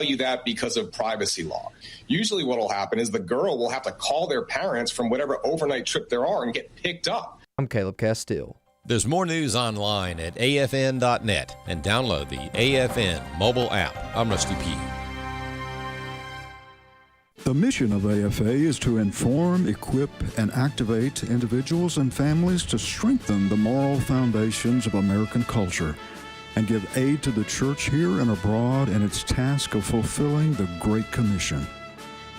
you that because of privacy law. Usually what will happen is the girl will have to call their parents from whatever overnight trip there are and get picked up. I'm Caleb Castile. There's more news online at afn.net and download the AFN mobile app. I'm Rusty P. The mission of AFA is to inform, equip, and activate individuals and families to strengthen the moral foundations of American culture and give aid to the church here and abroad in its task of fulfilling the Great Commission.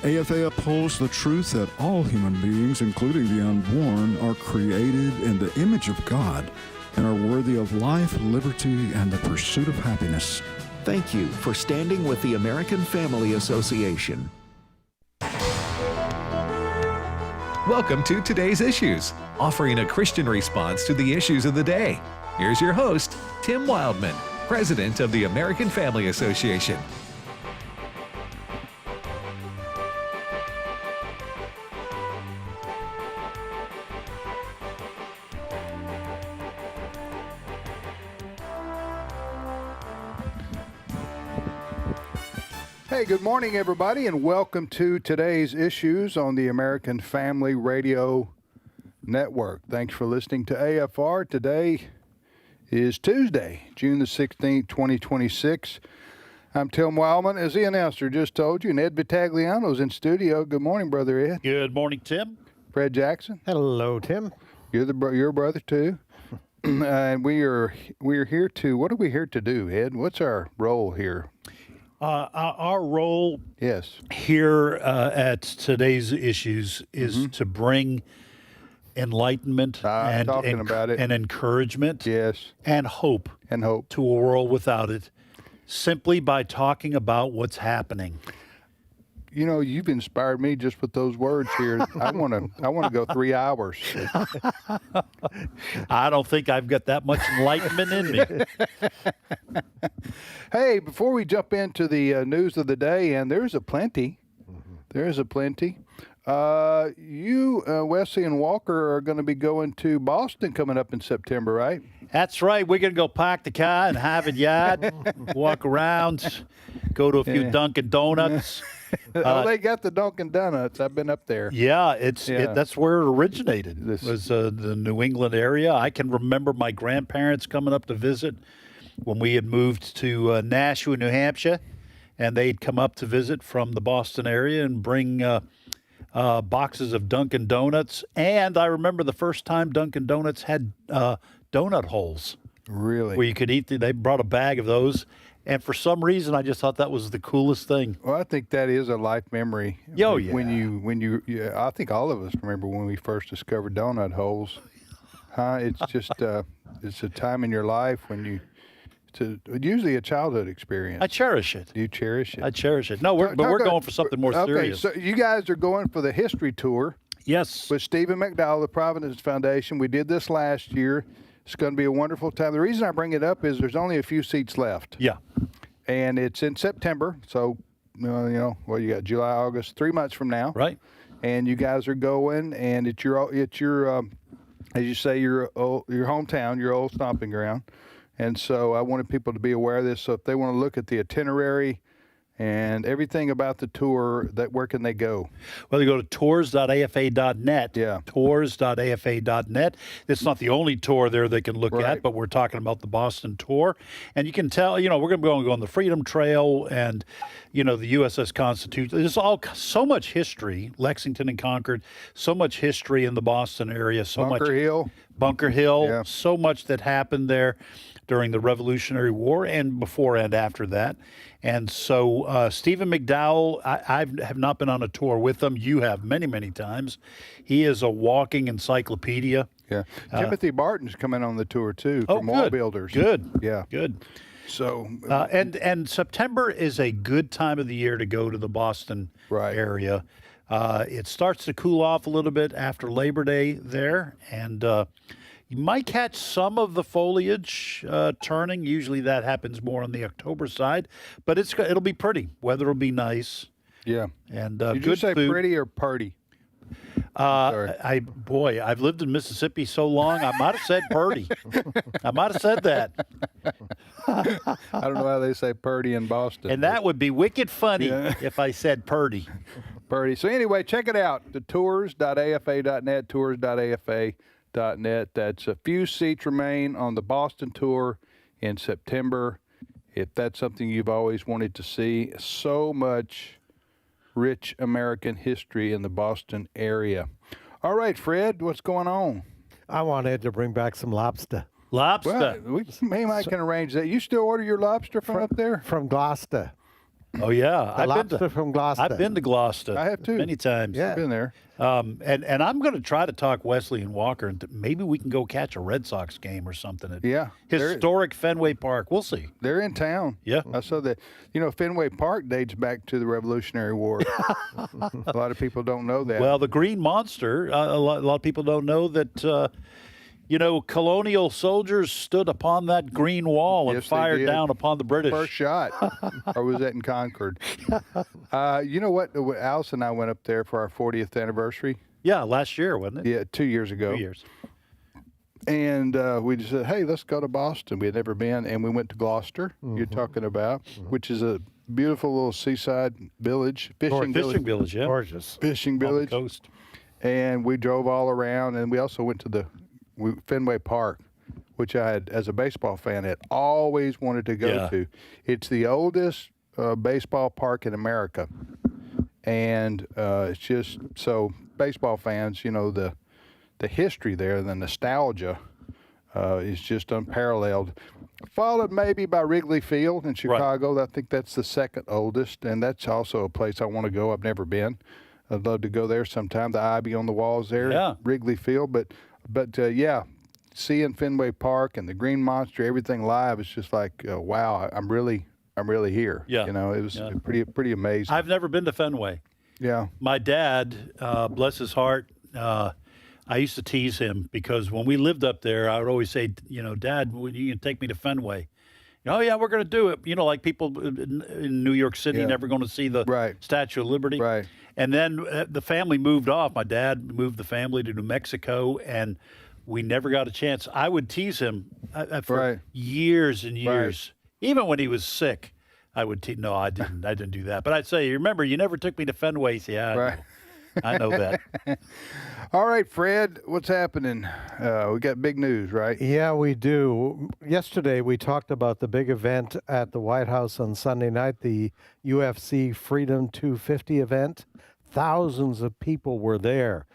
AFA upholds the truth that all human beings, including the unborn, are created in the image of God and are worthy of life, liberty, and the pursuit of happiness. Thank you for standing with the American Family Association. Welcome to Today's Issues, offering a Christian response to the issues of the day. Here's your host, Tim Wildmon, President of the American Family Association. Hey, good morning, everybody, and welcome to Today's Issues on the American Family Radio Network. Thanks for listening to AFR. Today is Tuesday, June the 16th, 2026. I'm Tim Wildman, as the announcer just told you, and Ed Vitagliano's in studio. Good morning, Brother Ed. Good morning, Tim. Fred Jackson. Hello, Tim. You're your brother, too. And we are here to, what are we here to do, Ed? What's our role here? Our role Yes. here at Today's Issues is to bring enlightenment and about it. and encouragement Yes. and hope And hope. to a world without it, simply by talking about what's happening. You know, you've inspired me just with those words here. I want to go 3 hours. I don't think I've got that much enlightenment in me. Hey, before we jump into the news of the day, and there's a plenty. There's a plenty. You, Wesley and Walker, are going to be going to Boston coming up in September, right? That's right. We're going to go park the car in Harvard Yard, walk around, go to a few Dunkin' Donuts. Oh, they got the Dunkin' Donuts. I've been up there. Yeah, that's where it originated. It was the New England area. I can remember my grandparents coming up to visit when we had moved to Nashua, New Hampshire, and they'd come up to visit from the Boston area and bring boxes of Dunkin' Donuts. And I remember the first time Dunkin' Donuts had donut holes. Really? Where you could eat. They brought a bag of those. And for some reason, I just thought that was the coolest thing. Well, I think that is a life memory. Oh, yeah. I think all of us remember when we first discovered donut holes. It's just, it's a time in your life when it's usually a childhood experience. I cherish it. Do you cherish it? I cherish it. No, we're going for something more serious. Okay, so you guys are going for the history tour. Yes. With Stephen McDowell, the Providence Foundation. We did this last year. It's going to be a wonderful time. The reason I bring it up is there's only a few seats left. Yeah. And it's in September. So, you got July, August, 3 months from now. Right. And you guys are going, and it's your as you say, your hometown, your old stomping ground. And so I wanted people to be aware of this. So if they want to look at the itinerary and everything about the tour, where can they go? Well, they go to tours.afa.net. Yeah. Tours.afa.net. It's not the only tour there they can look at, but we're talking about the Boston tour. And you can tell, we're going to be going on the Freedom Trail and, the USS Constitution. There's so much history, Lexington and Concord, so much history in the Boston area. Bunker Hill, yeah. So much that happened there during the Revolutionary War and before and after that. And so Stephen McDowell, I have not been on a tour with him. You have many, many times. He is a walking encyclopedia. Yeah. Timothy Barton's coming on the tour, too, from Wall Builders. Good. Yeah. Good. So and September is a good time of the year to go to the Boston area. It starts to cool off a little bit after Labor Day there, and you might catch some of the foliage turning. Usually that happens more on the October side, but it'll be pretty. Weather will be nice. Yeah. And Did good you say food. pretty or party? Sorry. I've lived in Mississippi so long, I might have said Purdy. I might have said that. I don't know how they say Purdy in Boston. And that would be wicked funny if I said Purdy. Purdy. So anyway, check it out. The tours.afa.net, tours.afa.net. That's a few seats remain on the Boston tour in September. If that's something you've always wanted to see, so much rich American history in the Boston area. All right, Fred, what's going on? I wanted to bring back some lobster. Lobster. Well, maybe I can arrange that. You still order your lobster from up there? From Gloucester. Oh, yeah. Lobster from Gloucester. I've been to Gloucester. I have too. Many times. Yeah. I've been there. And I'm going to try to talk Wesley and Walker, and maybe we can go catch a Red Sox game or something at historic Fenway Park. We'll see. They're in town. Yeah. I saw that. Fenway Park dates back to the Revolutionary War. A lot of people don't know that. Well, the Green Monster, a lot of people don't know that, colonial soldiers stood upon that green wall and Yes, they fired did. down upon the British. First shot. Or was that in Concord? You know what? Alice and I went up there for our 40th anniversary. Yeah, last year, wasn't it? Yeah, 2 years ago. 2 years. And we just said, hey, let's go to Boston. We had never been. And we went to Gloucester, you're talking about, which is a beautiful little seaside village, fishing village, yeah. Gorgeous. Fishing On the village. coast. And we drove all around. And we also went to Fenway Park, which I had, as a baseball fan, had always wanted to go to. It's the oldest baseball park in America. And it's just, so baseball fans, the history there, the nostalgia is just unparalleled. Followed maybe by Wrigley Field in Chicago. Right. I think that's the second oldest, and that's also a place I want to go. I've never been. I'd love to go there sometime. The ivy on the walls there, Wrigley Field. But seeing Fenway Park and the Green Monster, everything live, is just like, wow, I'm really here. Yeah. It was pretty amazing. I've never been to Fenway. Yeah. My dad, bless his heart, I used to tease him because when we lived up there, I would always say, Dad, you can take me to Fenway. Oh, yeah, we're going to do it. Like people in New York City never going to see the Statue of Liberty. Right. And then the family moved off. My dad moved the family to New Mexico, and we never got a chance. I would tease him for years and years. Right. Even when he was sick, I would tease. No, I didn't do that. But I'd say, remember, you never took me to Fenway. Yeah, I know that. All right, Fred, what's happening? We got big news, right? Yeah, we do. Yesterday, we talked about the big event at the White House on Sunday night, the UFC Freedom 250 event. Thousands of people were there.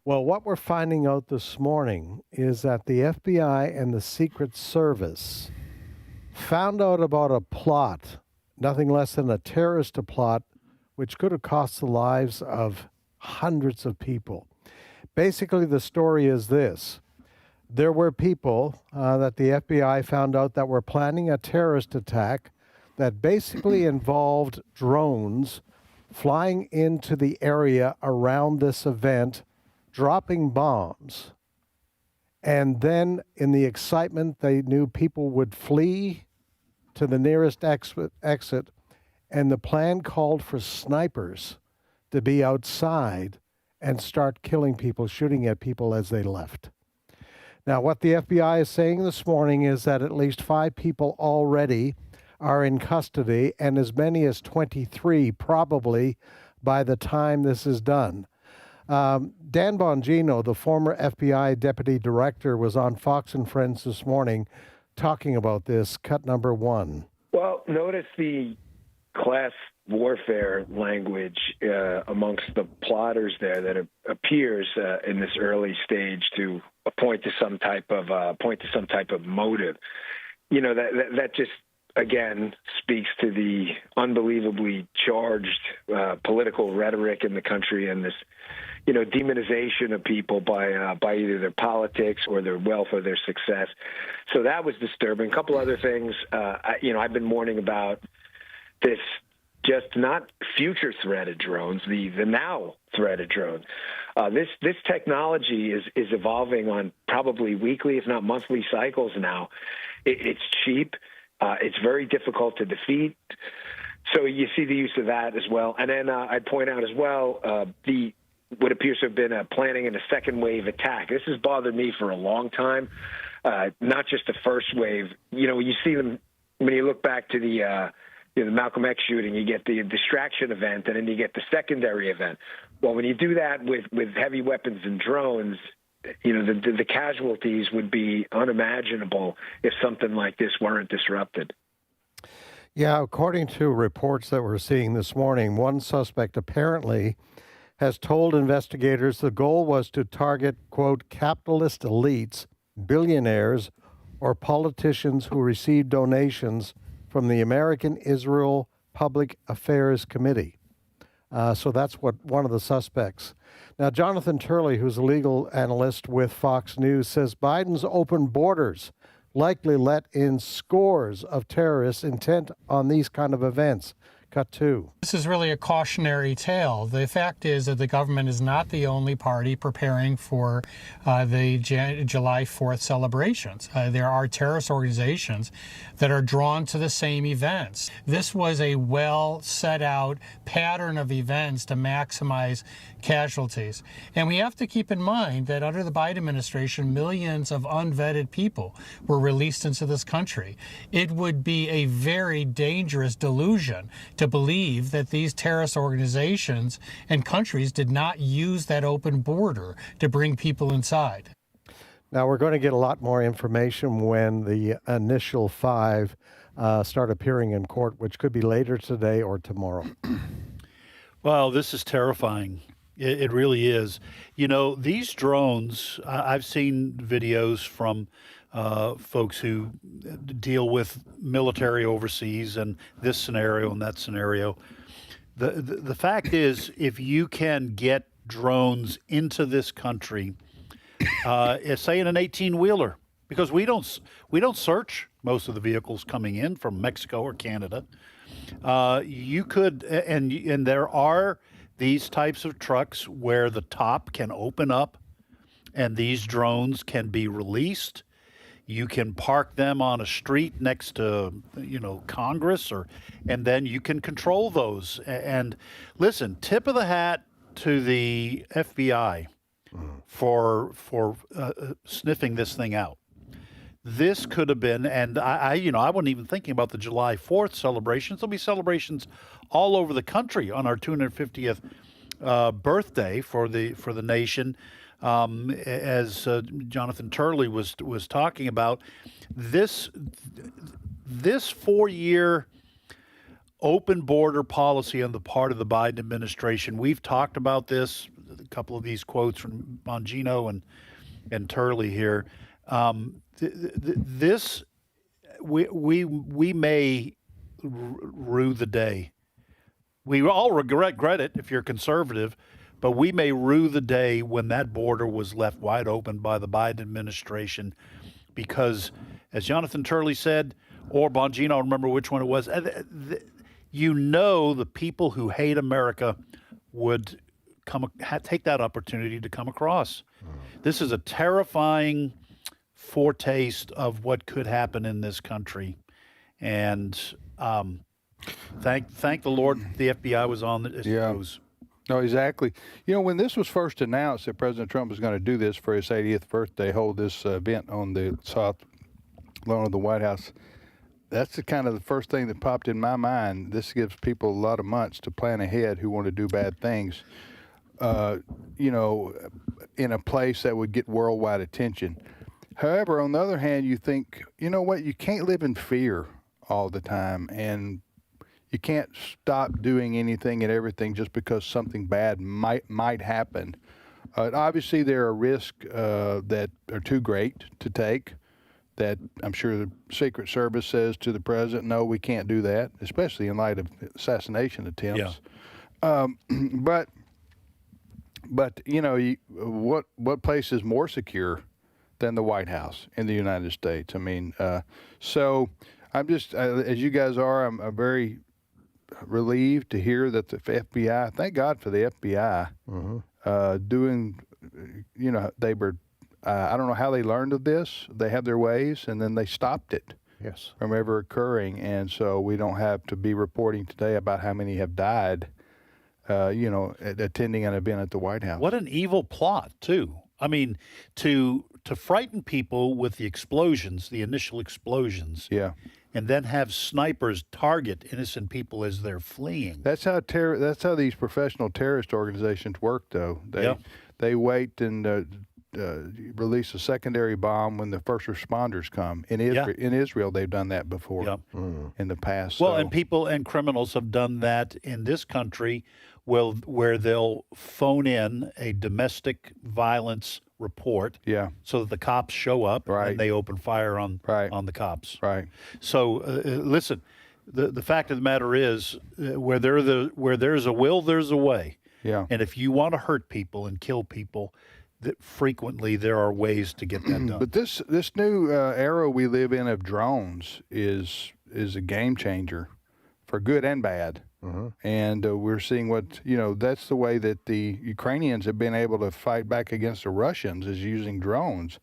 Well, what we're finding out this morning is that the FBI and the Secret Service found out about a plot, nothing less than a terrorist plot, which could have cost the lives of hundreds of people. Basically, the story is this. There were people that the FBI found out that were planning a terrorist attack that basically involved drones flying into the area around this event, dropping bombs. And then in the excitement, they knew people would flee to the nearest exit, and the plan called for snipers to be outside and start killing people, shooting at people as they left. Now, what the FBI is saying this morning is that at least 5 people already are in custody, and as many as 23 probably by the time this is done. Dan Bongino, the former FBI deputy director, was on Fox and Friends this morning talking about this. Cut number 1. Well, notice the class warfare language amongst the plotters there that appears in this early stage to point to some type of motive. That just again speaks to the unbelievably charged political rhetoric in the country and this demonization of people by either their politics or their wealth or their success. So that was disturbing. A couple other things. I've been warning about this, just not future threated drones, the now threated drones. This technology is evolving on probably weekly, if not monthly cycles now. It's cheap. It's very difficult to defeat. So you see the use of that as well. And then I'd point out as well the what appears to have been planning in a second wave attack. This has bothered me for a long time, not just the first wave. You know, you see them when you look back to the Malcolm X shooting, you get the distraction event, and then you get the secondary event. Well, when you do that with heavy weapons and drones, you know, the casualties would be unimaginable if something like this weren't disrupted. Yeah, according to reports that we're seeing this morning, one suspect apparently has told investigators the goal was to target, quote, capitalist elites, billionaires, or politicians who received donations from the American Israel Public Affairs Committee. So that's what one of the suspects. Now, Jonathan Turley, who's a legal analyst with Fox News, says Biden's open borders likely let in scores of terrorists intent on these kind of events. Cut 2. This is really a cautionary tale. The fact is that the government is not the only party preparing for the July 4th celebrations. There are terrorist organizations that are drawn to the same events. This was a well set out pattern of events to maximize casualties. And we have to keep in mind that under the Biden administration, millions of unvetted people were released into this country. It would be a very dangerous delusion to believe that these terrorist organizations and countries did not use that open border to bring people inside. Now, we're going to get a lot more information when the initial 5 start appearing in court, which could be later today or tomorrow. Well, this is terrifying. It really is. You know, these drones, I've seen videos from folks who deal with military overseas and this scenario and that scenario. The fact is, if you can get drones into this country, say in an 18-wheeler, because we don't search most of the vehicles coming in from Mexico or Canada, you could, and there are these types of trucks where the top can open up and these drones can be released. You can park them on a street next to, Congress, and then you can control those. And listen, tip of the hat to the FBI for sniffing this thing out. This could have been, and I wasn't even thinking about the July 4th celebrations. There'll be celebrations all over the country on our 250th birthday for the nation. As Jonathan Turley was talking about, this 4-year open border policy on the part of the Biden administration. We've talked about this. A couple of these quotes from Bongino and Turley here. We may rue the day. We all regret it if you're conservative, but we may rue the day when that border was left wide open by the Biden administration, because, as Jonathan Turley said, or Bongino, I don't remember which one it was, the people who hate America would take that opportunity to come across. This is a terrifying foretaste of what could happen in this country, and thank the Lord the FBI was on the news. No, exactly. When this was first announced that President Trump was going to do this for his 80th birthday, hold this event on the south lawn of the White House, that's the first thing that popped in my mind. This gives people a lot of months to plan ahead who want to do bad things, in a place that would get worldwide attention. However, on the other hand, you think, you can't live in fear all the time, and you can't stop doing anything and everything just because something bad might happen. Obviously, there are risks that are too great to take, that I'm sure the Secret Service says to the president, no, we can't do that, especially in light of assassination attempts. Yeah. But what place is more secure than the White House in the United States? I mean, so I'm just, as you guys are, I'm very relieved to hear that the FBI, thank God for the FBI, doing, they were, I don't know how they learned of this. They have their ways, and then they stopped it from ever occurring. And so we don't have to be reporting today about how many have died attending an event at the White House. What an evil plot, too. I mean, to frighten people with the explosions, the initial explosions, and then have snipers target innocent people as they're fleeing. That's how these professional terrorist organizations work, though. They wait and release a secondary bomb when the first responders come. In Israel, they've done that before in the past. Well, and people and criminals have done that in this country, where they'll phone in a domestic violence report, so that the cops show up and they open fire on the cops. Right. So listen, the fact of the matter is, where there's a will, there's a way. Yeah. And if you want to hurt people and kill people, frequently there are ways to get that done. But this new era we live in of drones is a game changer for good and bad. And we're seeing that's the way that the Ukrainians have been able to fight back against the Russians, is using drones.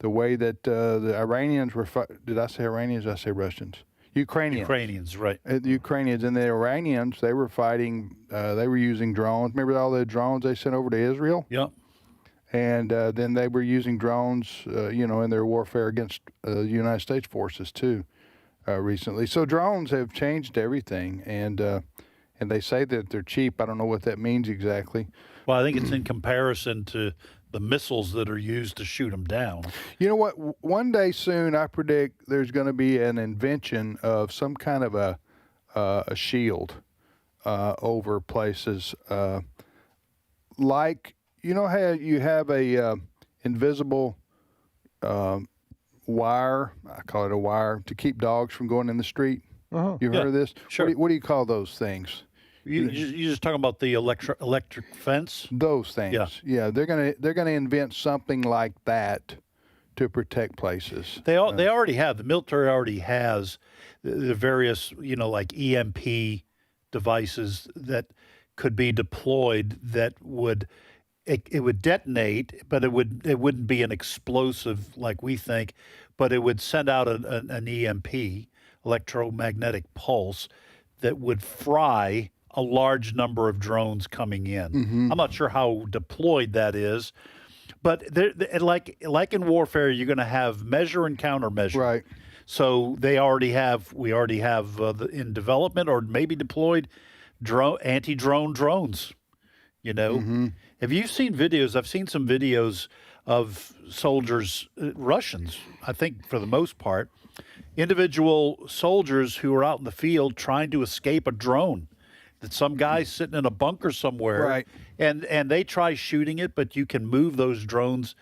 The way that the Iranians were did I say Iranians? Did I say Russians? Ukrainians, right. The Ukrainians and the Iranians, they were fighting, they were using drones. Remember all the drones they sent over to Israel? Yep. And then they were using drones, in their warfare against the United States forces too, recently. So drones have changed everything, and they say that they're cheap. I don't know what that means exactly. Well, I think it's in comparison to the missiles that are used to shoot them down. You know what? One day soon, I predict there's going to be an invention of some kind of a shield over places, like, you know how you have a invisible wire, I call it a wire, to keep dogs from going in the street? You've heard of this? Sure. What do you call those things? You just talking about the electric fence? Those things. Yeah. They're gonna invent something like that to protect places. They already have. The military already has the various, like EMP devices that could be deployed that would detonate, but it wouldn't be an explosive like we think, but it would send out an EMP, electromagnetic pulse, that would fry a large number of drones coming in. I'm not sure how deployed that is, but like in warfare, you're going to have measure and countermeasure. Right. So we already have in development or maybe deployed anti-drone drones. Have you seen videos? I've seen some videos of soldiers, Russians, I think for the most part, individual soldiers who are out in the field trying to escape a drone. That some guy's sitting in a bunker somewhere, right? And they try shooting it, but you can move those drones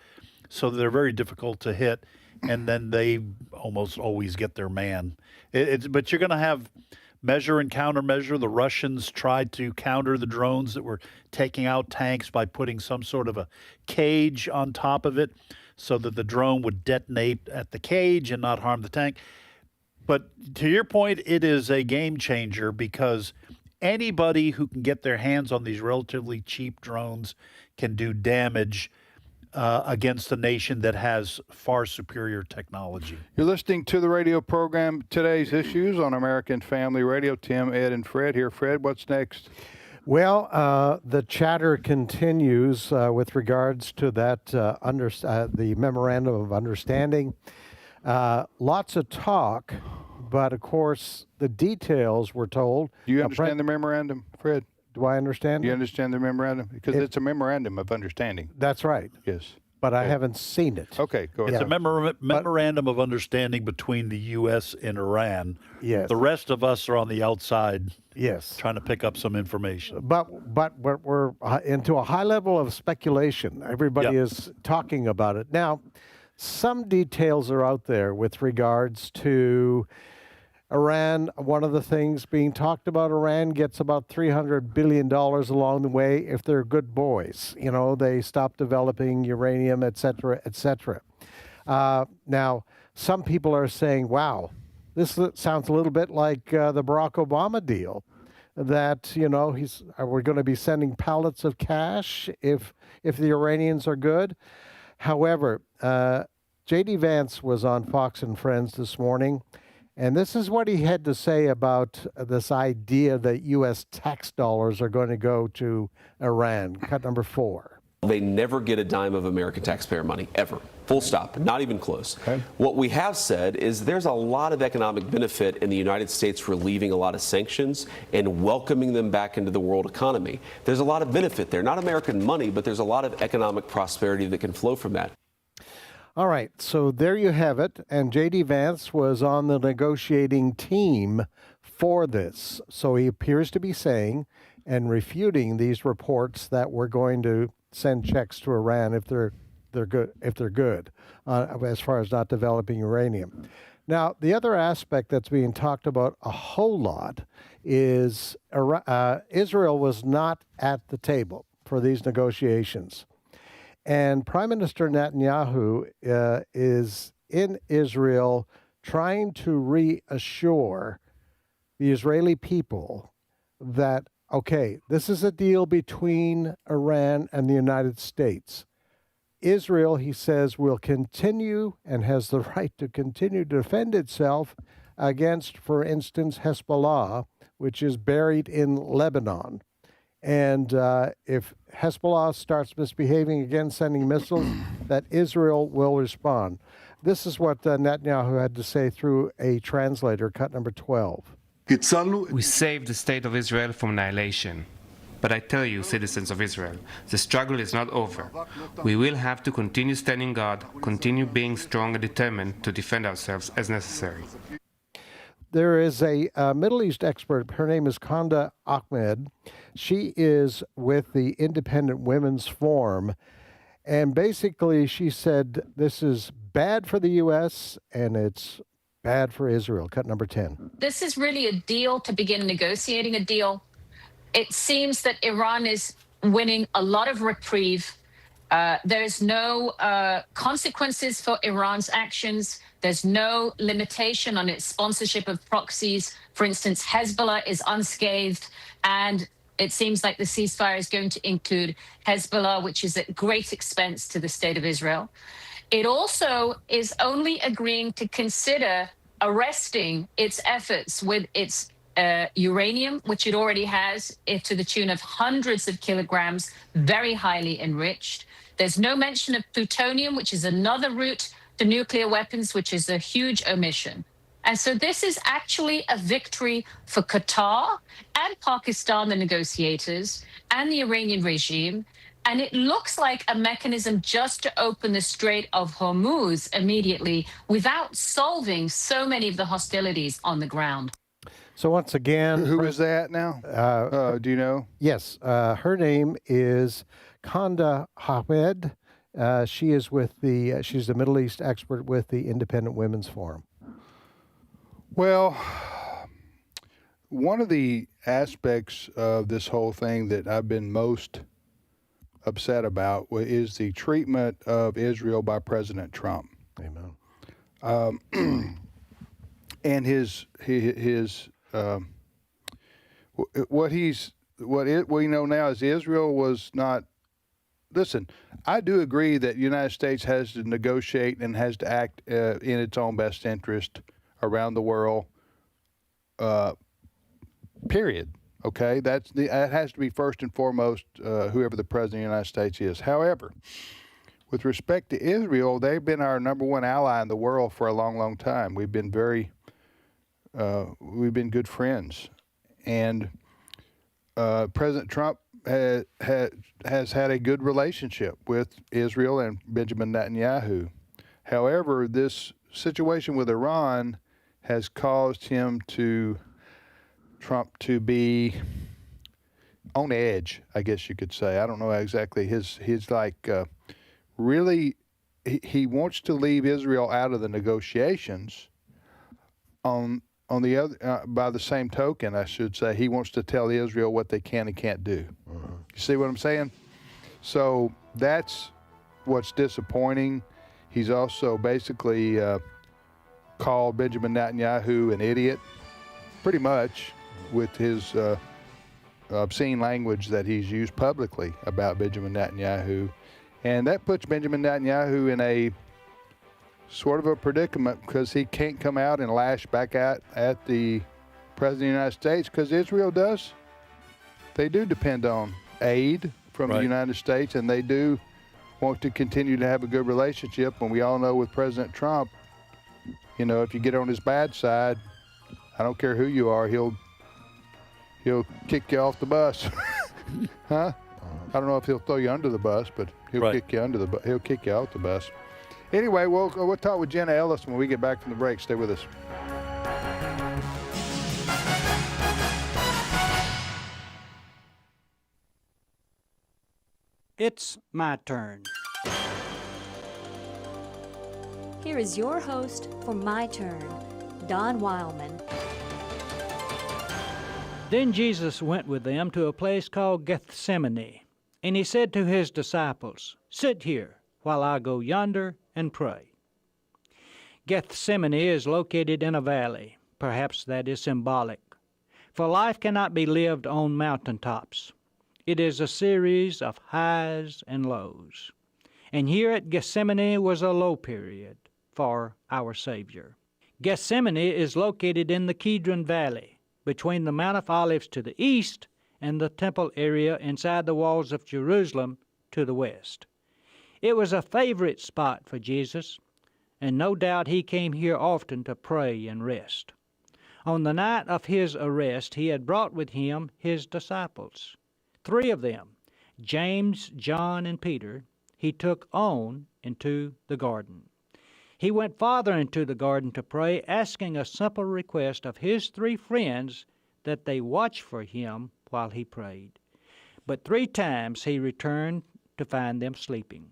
so they're very difficult to hit, and then they almost always get their man. But you're going to have measure and countermeasure. The Russians tried to counter the drones that were taking out tanks by putting some sort of a cage on top of it so that the drone would detonate at the cage and not harm the tank. But to your point, it is a game changer because anybody who can get their hands on these relatively cheap drones can do damage against a nation that has far superior technology. You're listening to the radio program Today's Issues on American Family Radio. Tim, Ed, and Fred here. Fred, what's next? Well, the chatter continues with regards to that the Memorandum of Understanding. Lots of talk, but of course the details we're told. Do you understand the memorandum, Fred? Do I understand? You understand the memorandum? Because it's a memorandum of understanding. That's right. Yes. But I haven't seen it. Okay, go ahead. It's a memorandum of understanding between the U.S. and Iran. Yes. The rest of us are on the outside. Yes. Trying to pick up some information. But we're into a high level of speculation. Everybody is talking about it. Now, some details are out there with regards to Iran. One of the things being talked about, Iran gets about $300 billion along the way if they're good boys. They stop developing uranium, et cetera, et cetera. Now, some people are saying, wow, this sounds a little bit like the Barack Obama deal, that, we're going to be sending pallets of cash if the Iranians are good. However, J.D. Vance was on Fox and Friends this morning, And this is what he had to say about this idea that U.S. tax dollars are going to go to Iran. Cut number 4. They never get a dime of American taxpayer money, ever. Full stop, not even close. Okay. What we have said is there's a lot of economic benefit in the United States relieving a lot of sanctions and welcoming them back into the world economy. There's a lot of benefit there, not American money, but there's a lot of economic prosperity that can flow from that. All right, so there you have it. And J.D. Vance was on the negotiating team for this. So he appears to be saying and refuting these reports that we're going to send checks to Iran if they're good, as far as not developing uranium. Now, the other aspect that's being talked about a whole lot is Israel was not at the table for these negotiations. And Prime Minister Netanyahu is in Israel trying to reassure the Israeli people that, okay, this is a deal between Iran and the United States. Israel, he says, will continue and has the right to continue to defend itself against, for instance, Hezbollah, which is buried in Lebanon. And if Hezbollah starts misbehaving again, sending missiles, that Israel will respond. This is what Netanyahu had to say through a translator, cut number 12. We saved the state of Israel from annihilation. But I tell you, citizens of Israel, the struggle is not over. We will have to continue standing guard, continue being strong and determined to defend ourselves as necessary. There is a Middle East expert. Her name is Khanda Ahmed. She is with the Independent Women's Forum. And basically, she said this is bad for the U.S. and it's bad for Israel. Cut number 10. This is really a deal to begin negotiating a deal. It seems that Iran is winning a lot of reprieve. There's no consequences for Iran's actions. There's no limitation on its sponsorship of proxies. For instance, Hezbollah is unscathed, and it seems like the ceasefire is going to include Hezbollah, which is at great expense to the state of Israel. It also is only agreeing to consider arresting its efforts with its uranium, which it already has, to the tune of hundreds of kilograms, very highly enriched. There's no mention of plutonium, which is another route to nuclear weapons, which is a huge omission. And so this is actually a victory for Qatar and Pakistan, the negotiators, and the Iranian regime. And it looks like a mechanism just to open the Strait of Hormuz immediately without solving so many of the hostilities on the ground. So once again... Who is that now? Do you know? Yes. Her name is Khanda Ahmed. She is with she's the Middle East expert with the Independent Women's Forum. Well, one of the aspects of this whole thing that I've been most upset about is the treatment of Israel by President Trump. Amen. And what we know now is Israel was not. Listen, I do agree that the United States has to negotiate and has to act in its own best interest around the world. Period. Okay, that has to be first and foremost whoever the president of the United States is. However, with respect to Israel, they've been our number one ally in the world for a long, long time. We've been good friends, and President Trump has had a good relationship with Israel and Benjamin Netanyahu. However, this situation with Iran has caused Trump to be on edge, I guess you could say. I don't know exactly. He's like really, he wants to leave Israel out of the negotiations. On the other, by the same token, I should say, he wants to tell Israel what they can and can't do. You see what I'm saying? So that's what's disappointing. He's also basically called Benjamin Netanyahu an idiot, pretty much, with his obscene language that he's used publicly about Benjamin Netanyahu. And that puts Benjamin Netanyahu in a sort of a predicament because he can't come out and lash back at the President of the United States because Israel does. They do depend on aid from the United States, and they do want to continue to have a good relationship. And we all know with President Trump, you know, if you get on his bad side, I don't care who you are, he'll kick you off the bus. Huh? I don't know if he'll throw you under the bus, but he'll kick you he'll kick you out the bus. Anyway, we'll talk with Jenna Ellis when we get back from the break. Stay with us. It's my turn. Here is your host for My Turn, Don Wildmon. Then Jesus went with them to a place called Gethsemane, and he said to his disciples, "Sit here while I go yonder and pray." Gethsemane is located in a valley. Perhaps that is symbolic, for life cannot be lived on mountaintops. It is a series of highs and lows. And here at Gethsemane was a low period for our Savior. Gethsemane is located in the Kidron Valley, between the Mount of Olives to the east and the temple area inside the walls of Jerusalem to the west. It was a favorite spot for Jesus, and no doubt he came here often to pray and rest. On the night of his arrest, he had brought with him his disciples. 3 of them, James, John, and Peter, he took on into the garden. He went farther into the garden to pray, asking a simple request of his 3 friends that they watch for him while he prayed. But 3 times he returned to find them sleeping,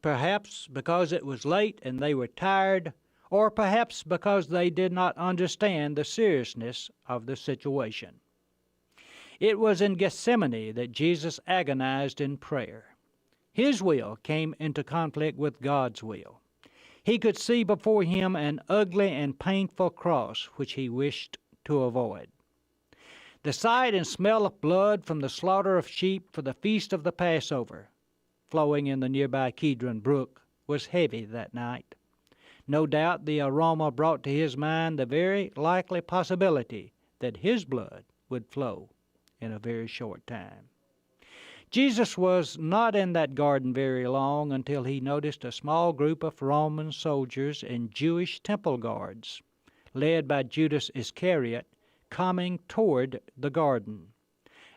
perhaps because it was late and they were tired, or perhaps because they did not understand the seriousness of the situation. It was in Gethsemane that Jesus agonized in prayer. His will came into conflict with God's will. He could see before him an ugly and painful cross which he wished to avoid. The sight and smell of blood from the slaughter of sheep for the feast of the Passover, flowing in the nearby Kidron Brook, was heavy that night. No doubt the aroma brought to his mind the very likely possibility that his blood would flow in a very short time. Jesus was not in that garden very long until he noticed a small group of Roman soldiers and Jewish temple guards, led by Judas Iscariot, coming toward the garden.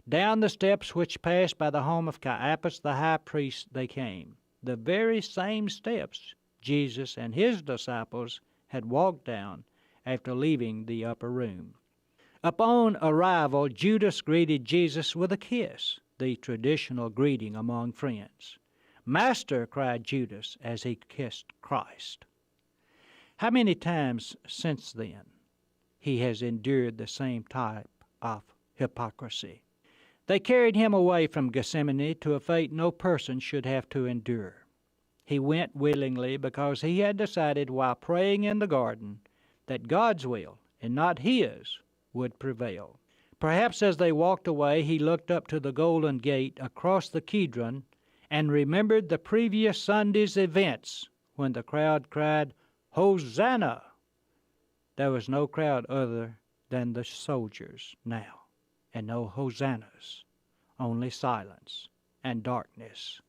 Down the steps which passed by the home of Caiaphas the high priest they came, the very same steps Jesus and his disciples had walked down after leaving the upper room. Upon arrival, Judas greeted Jesus with a kiss, the traditional greeting among friends. "Master," cried Judas as he kissed Christ. How many times since then he has endured the same type of hypocrisy? They carried him away from Gethsemane to a fate no person should have to endure. He went willingly because he had decided while praying in the garden that God's will and not his would prevail. Perhaps as they walked away, he looked up to the Golden Gate across the Kidron and remembered the previous Sunday's events when the crowd cried, "Hosanna!" There was no crowd other than the soldiers now, and no hosannas, only silence and darkness.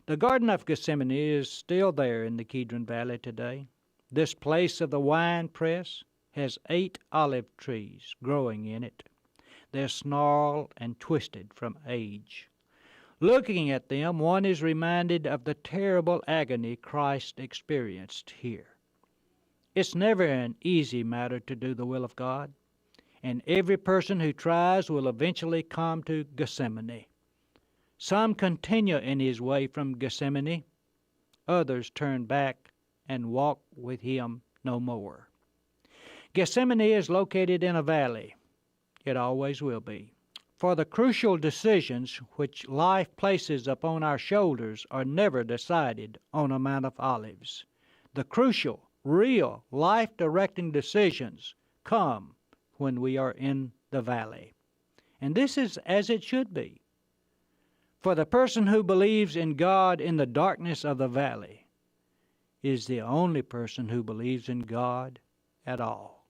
The Garden of Gethsemane is still there in the Kidron Valley today. This place of the wine press has 8 olive trees growing in it. They're snarled and twisted from age. Looking at them, one is reminded of the terrible agony Christ experienced here. It's never an easy matter to do the will of God, and every person who tries will eventually come to Gethsemane. Some continue in his way from Gethsemane. Others turn back and walk with him no more. Gethsemane is located in a valley. It always will be. For the crucial decisions which life places upon our shoulders are never decided on a Mount of Olives. The crucial, real, life-directing decisions come when we are in the valley. And this is as it should be. For the person who believes in God in the darkness of the valley, is the only person who believes in God at all.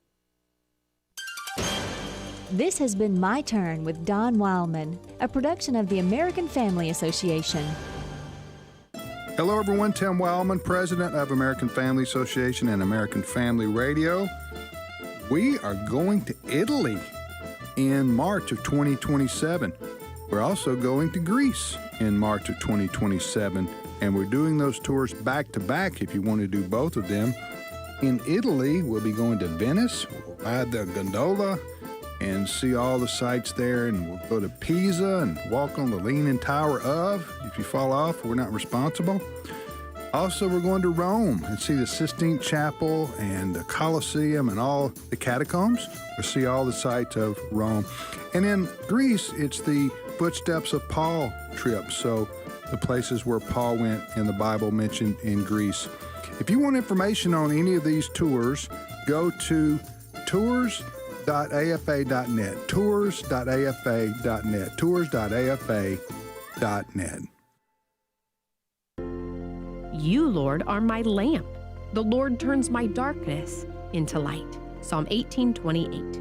This has been My Turn with Don Wildmon, a production of the American Family Association. Hello, everyone. Tim Wildmon, president of American Family Association and American Family Radio. We are going to Italy in March of 2027. We're also going to Greece in March of 2027, and we're doing those tours back to back if you want to do both of them. In Italy, we'll be going to Venice, we'll ride the gondola and see all the sights there, and we'll go to Pisa and walk on the Leaning Tower of. If you fall off, we're not responsible. Also, we're going to Rome and see the Sistine Chapel and the Colosseum and all the catacombs. We'll see all the sights of Rome. And in Greece, it's the Footsteps of Paul trip, so the places where Paul went in the Bible mentioned in Greece. If you want information on any of these tours, go to tours.afa.net, tours.afa.net, tours.afa.net. You, Lord, are my lamp. The Lord turns my darkness into light. Psalm 18:28.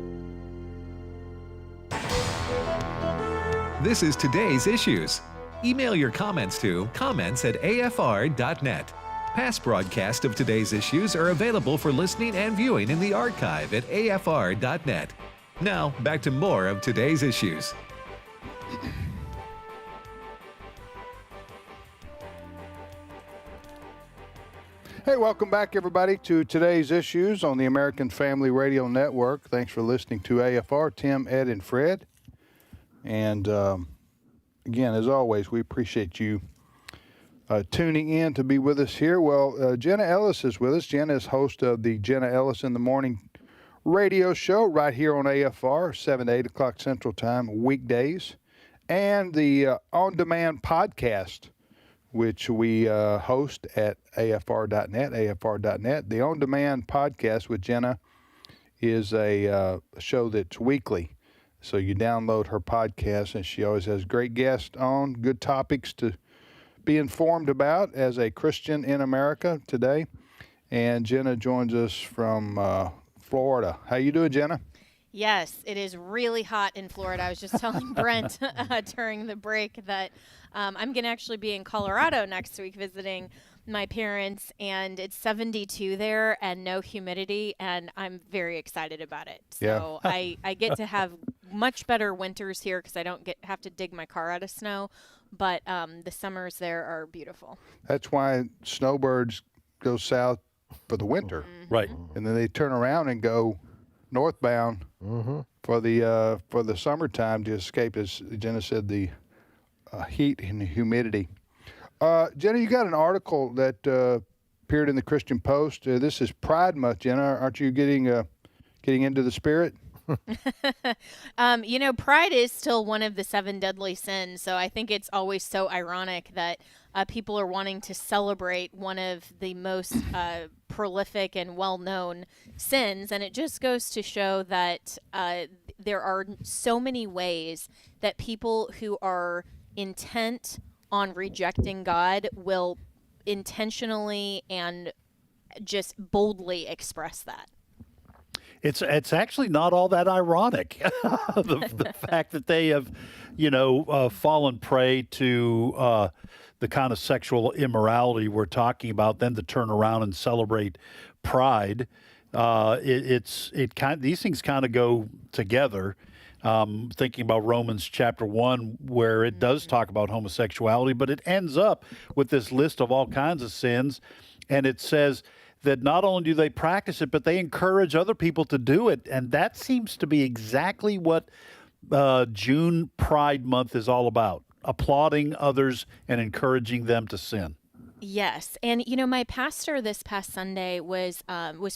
This is Today's Issues. Email your comments to comments@afr.net. Past broadcasts of Today's Issues are available for listening and viewing in the archive at afr.net. Now, back to more of Today's Issues. Hey, welcome back, everybody, to Today's Issues on the American Family Radio Network. Thanks for listening to AFR, Tim, Ed, and Fred. And again, as always, we appreciate you tuning in to be with us here. Well, Jenna Ellis is with us. Jenna is host of the Jenna Ellis in the Morning radio show right here on AFR, 7 to 8 o'clock Central Time, weekdays, and the on-demand podcast, which we host at afr.net, afr.net. The on-demand podcast with Jenna is a show that's weekly. So you download her podcast, and she always has great guests on, good topics to be informed about as a Christian in America today. And Jenna joins us from Florida. How you doing, Jenna? Yes, it is really hot in Florida. I was just telling Brent during the break that I'm going to actually be in Colorado next week visiting my parents, and it's 72 there and no humidity, and I'm very excited about it. So yeah. I get to have much better winters here because I don't have to dig my car out of snow, but the summers there are beautiful. That's why snowbirds go south for the winter. Mm-hmm. Right. And then they turn around and go northbound for the summertime to escape, as Jenna said, the heat and the humidity. Jenna, you got an article that appeared in the Christian Post. This is Pride Month, Jenna. Aren't you getting into the spirit? Pride is still one of the 7 deadly sins. So I think it's always so ironic that people are wanting to celebrate one of the most prolific and well-known sins. And it just goes to show that there are so many ways that people who are intent on rejecting God will intentionally and just boldly express that. It's actually not all that ironic, the fact that they have, fallen prey to the kind of sexual immorality we're talking about, then to turn around and celebrate Pride. These things kind of go together. Thinking about Romans chapter 1, where it does talk about homosexuality, but it ends up with this list of all kinds of sins, and it says that not only do they practice it, but they encourage other people to do it, and that seems to be exactly what June Pride Month is all about, applauding others and encouraging them to sin. Yes, and my pastor this past Sunday was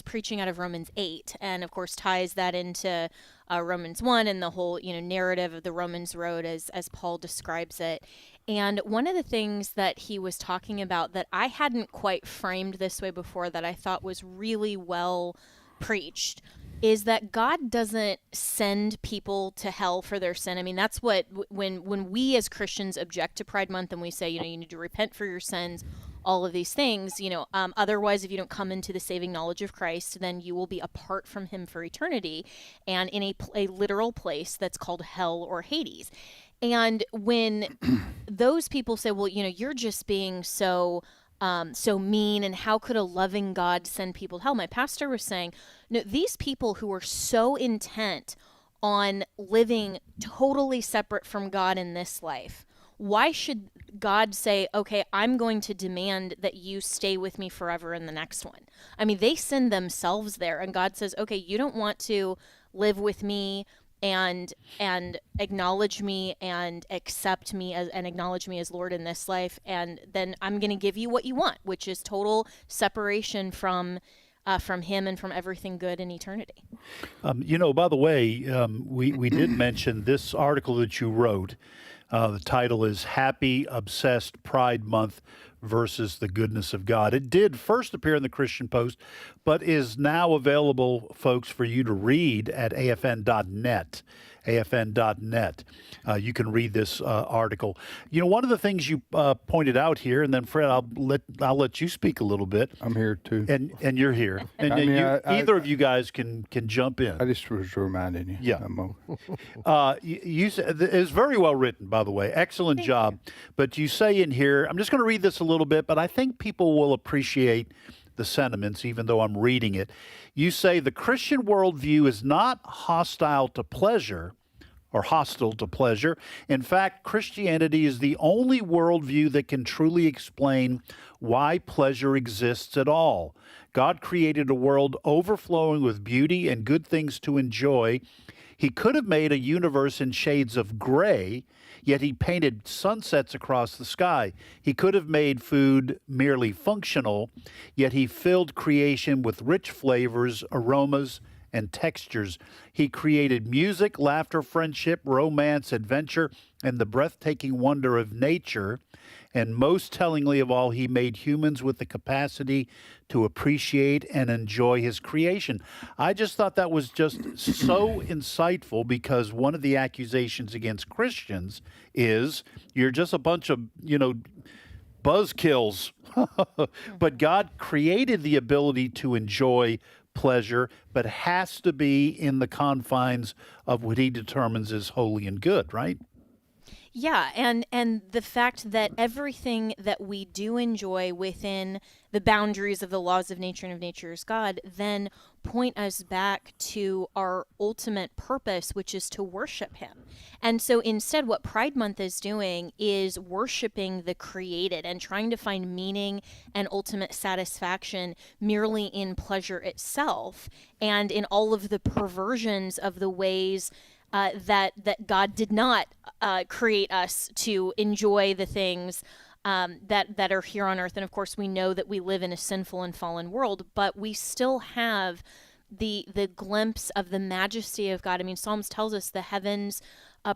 preaching out of Romans 8, and of course ties that into Romans 1 and the whole narrative of the Romans road as Paul describes it. And one of the things that he was talking about that I hadn't quite framed this way before, that I thought was really well preached, is that God doesn't send people to hell for their sin. I mean, that's what, when we as Christians object to Pride Month and we say, you need to repent for your sins, all of these things, otherwise, if you don't come into the saving knowledge of Christ, then you will be apart from him for eternity and in a literal place that's called hell or Hades. And when those people say, well, you're just being so mean, and how could a loving God send people to hell? My pastor was saying, no, these people who are so intent on living totally separate from God in this life, why should God say, okay, I'm going to demand that you stay with me forever in the next one? I mean, they send themselves there, and God says, okay, you don't want to live with me and acknowledge me and accept me and acknowledge me as Lord in this life, and then I'm going to give you what you want, which is total separation from him and from everything good in eternity. By the way, we did mention this article that you wrote. The title is Happy Obsessed Pride Month versus the Goodness of God. It did first appear in the Christian Post, but is now available, folks, for you to read at afn.net. afn.net. You can read this article. One of the things you pointed out here, and then Fred, I'll let you speak a little bit. I'm here too, and you're here, and either of you guys can jump in. I just was reminding you. Yeah. You said it's very well written, by the way. Excellent job. But you say in here, I'm just going to read this a little bit, but I think people will appreciate the sentiments, even though I'm reading it. You say the Christian worldview is not hostile to pleasure or hostile to pleasure. In fact, Christianity is the only worldview that can truly explain why pleasure exists at all. God created a world overflowing with beauty and good things to enjoy. He could have made a universe in shades of gray, yet he painted sunsets across the sky. He could have made food merely functional, yet he filled creation with rich flavors, aromas, and textures. He created music, laughter, friendship, romance, adventure, and the breathtaking wonder of nature. And most tellingly of all, he made humans with the capacity to appreciate and enjoy his creation. I just thought that was just so insightful, because one of the accusations against Christians is you're just a bunch of, buzzkills. But God created the ability to enjoy pleasure, but has to be in the confines of what he determines is holy and good, right? Yeah, and the fact that everything that we do enjoy within the boundaries of the laws of nature and of nature is God, then point us back to our ultimate purpose, which is to worship him. And so instead, what Pride Month is doing is worshiping the created and trying to find meaning and ultimate satisfaction merely in pleasure itself and in all of the perversions of the ways that God did not create us to enjoy the things that are here on earth. And of course, we know that we live in a sinful and fallen world, but we still have the glimpse of the majesty of God. I mean, Psalms tells us the heavens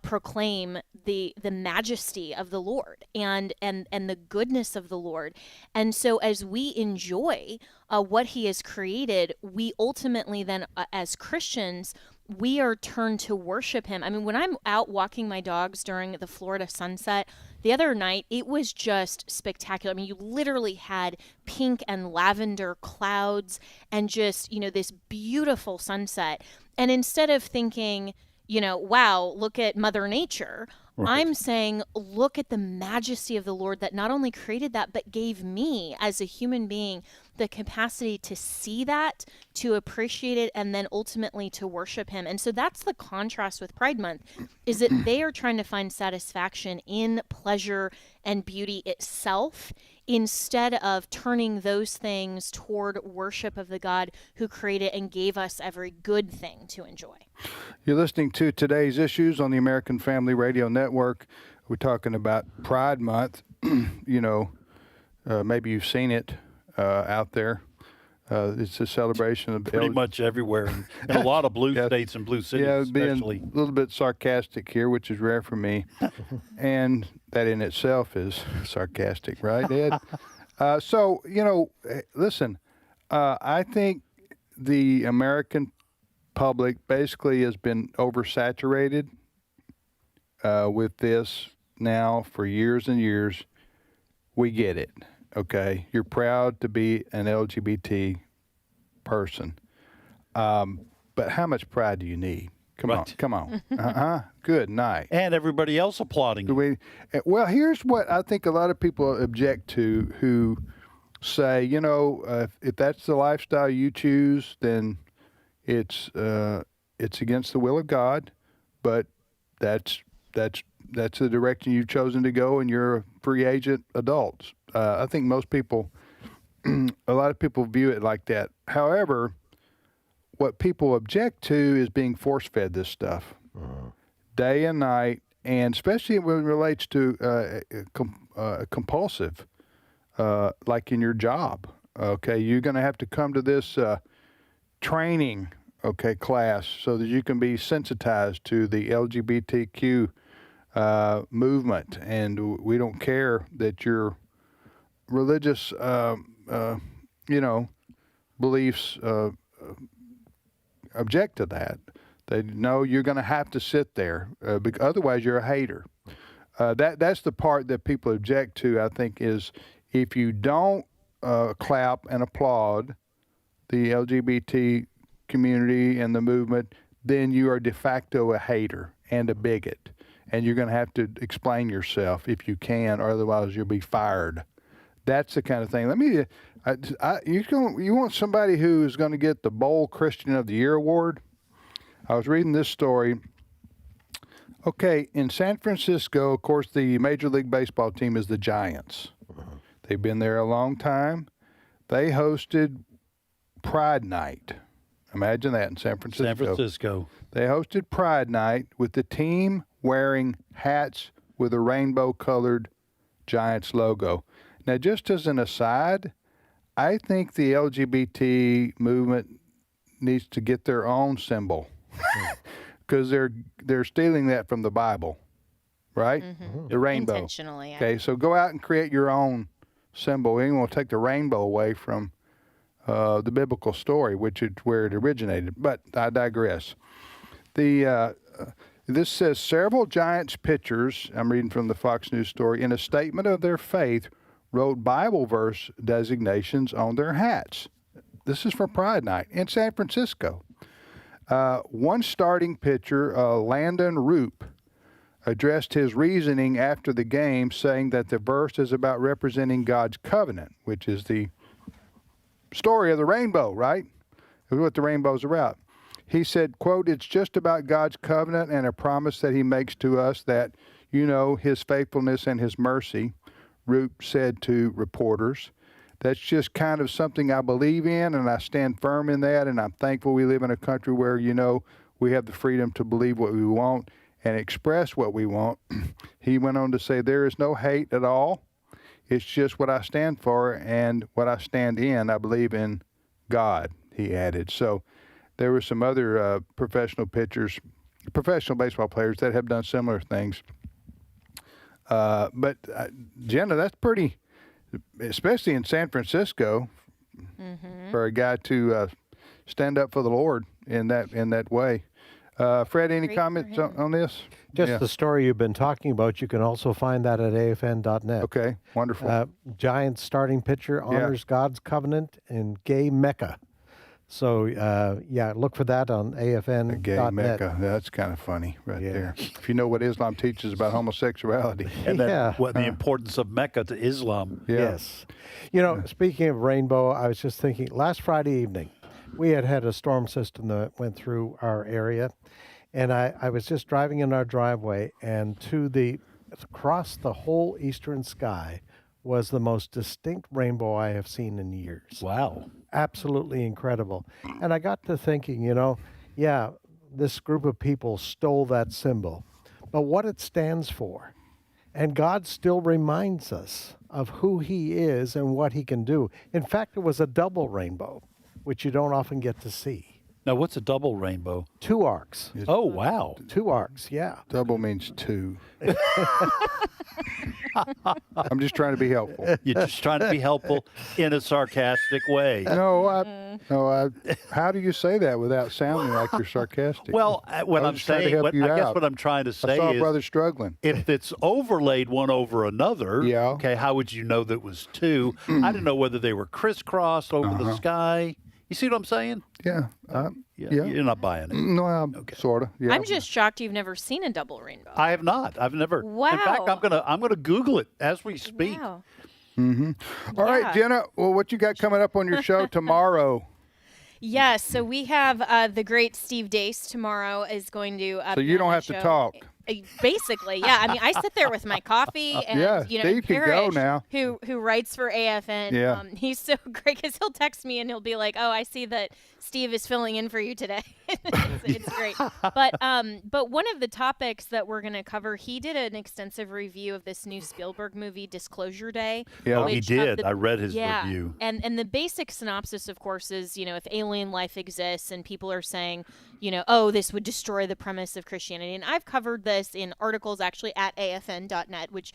proclaim the majesty of the Lord and the goodness of the Lord. And so as we enjoy what he has created, we ultimately then, as Christians, we are turned to worship him. I mean, when I'm out walking my dogs during the Florida sunset, the other night, it was just spectacular. I mean, you literally had pink and lavender clouds and just, this beautiful sunset. And instead of thinking, wow, look at Mother Nature, right, I'm saying, look at the majesty of the Lord that not only created that, but gave me as a human being the capacity to see that, to appreciate it, and then ultimately to worship him. And so that's the contrast with Pride Month, is that they are trying to find satisfaction in pleasure and beauty itself, instead of turning those things toward worship of the God who created and gave us every good thing to enjoy. You're listening to Today's Issues on the American Family Radio Network. We're talking about Pride Month. Maybe you've seen it out there. It's a celebration of pretty much everywhere, in a lot of blue states and blue cities. Yeah, being especially. A little bit sarcastic here, which is rare for me, and that in itself is sarcastic, right, Ed? Listen, I think the American public basically has been oversaturated with this now for years and years. We get it, okay? You're proud to be an LGBT person. But how much pride do you need? Come on. Good night. And everybody else applauding. Well, here's what I think a lot of people object to who say, you know, if that's the lifestyle you choose, then it's against the will of God, but that's the direction you've chosen to go, and you're a free agent adult. I think most people, a lot of people view it like that. However, what people object to is being force-fed this stuff day and night, and especially when it relates to compulsive, like in your job. Okay, you're going to have to come to this training, class so that you can be sensitized to the LGBTQ movement, and we don't care that your religious, beliefs object to that. They know you're going to have to sit there, otherwise you're a hater. That's the part that people object to, I think, is if you don't clap and applaud the LGBT community and the movement, then you are de facto a hater and a bigot. And you're going to have to explain yourself if you can, or otherwise you'll be fired. That's the kind of thing. You want somebody who is going to get the Bold Christian of the Year award? I was reading this story. Okay, in San Francisco, of course, the Major League Baseball team is the Giants. They've been there a long time. They hosted Pride Night. Imagine that in San Francisco. They hosted Pride Night with the team wearing hats with a rainbow-colored Giants logo. Now, just as an aside, I think the LGBT movement needs to get their own symbol because they're stealing that from the Bible, right? Mm-hmm. The rainbow. Intentionally. Okay, so go out and create your own symbol. We ain't going to take the rainbow away from the biblical story, which is where it originated. But I digress. This says several Giants pitchers, I'm reading from the Fox News story, in a statement of their faith, wrote Bible verse designations on their hats. This is for Pride Night in San Francisco. One starting pitcher, Landon Roop, addressed his reasoning after the game, saying that the verse is about representing God's covenant, which is the story of the rainbow, right? That's what the rainbow's about. He said, quote, "It's just about God's covenant and a promise that he makes to us that, his faithfulness and his mercy," Roop said to reporters. "That's just kind of something I believe in, and I stand firm in that, and I'm thankful we live in a country where, we have the freedom to believe what we want and express what we want." He went on to say, "There is no hate at all. It's just what I stand for and what I stand in. I believe in God," he added. So there were some other professional baseball players that have done similar things. But Jenna, that's pretty, especially in San Francisco, for a guy to stand up for the Lord in that way. Fred, any comments on this? Just the story you've been talking about. You can also find that at afn.net. Okay, wonderful. Giants starting pitcher honors God's covenant in gay Mecca. So, look for that on afn.net. Gay Mecca. That's kind of funny there. If you know what Islam teaches about homosexuality. And what the importance of Mecca to Islam. Yeah. Yes. Speaking of rainbow, I was just thinking, last Friday evening, we had a storm system that went through our area, and I was just driving in our driveway, and across the whole eastern sky was the most distinct rainbow I have seen in years. Wow. Absolutely incredible. And I got to thinking, this group of people stole that symbol, but what it stands for. And God still reminds us of who he is and what he can do. In fact, it was a double rainbow, which you don't often get to see. Now, what's a double rainbow? 2 arcs. Oh, wow. 2 arcs, yeah. Double means 2. I'm just trying to be helpful. You're just trying to be helpful in a sarcastic way. No, how do you say that without sounding like you're sarcastic? Well, what I'm saying, I guess what I'm trying to say I saw is, a brother struggling. If it's overlaid one over another, okay, how would you know that it was two? I didn't know whether they were crisscrossed over the sky. You see what I'm saying? Yeah. You're not buying it. No, sort of. Yeah. I'm just shocked you've never seen a double rainbow. I have not. I've never. Wow. In fact, I'm gonna Google it as we speak. Wow. Mm-hmm. All right, Jenna. Well, what you got coming up on your show tomorrow? Yes, so we have the great Steve Dace tomorrow is going to. So you don't have to talk. Basically, yeah. I mean, I sit there with my coffee, and Steve can go Parrish, now. who writes for AFN. Yeah. He's so great because he'll text me and he'll be like, "Oh, I see that Steve is filling in for you today." it's great. But one of the topics that we're going to cover, he did an extensive review of this new Spielberg movie, Disclosure Day. Yeah, he did. I read his review. And the basic synopsis, of course, is if alien life exists and people are saying, oh, this would destroy the premise of Christianity. And I've covered this in articles actually at afn.net, which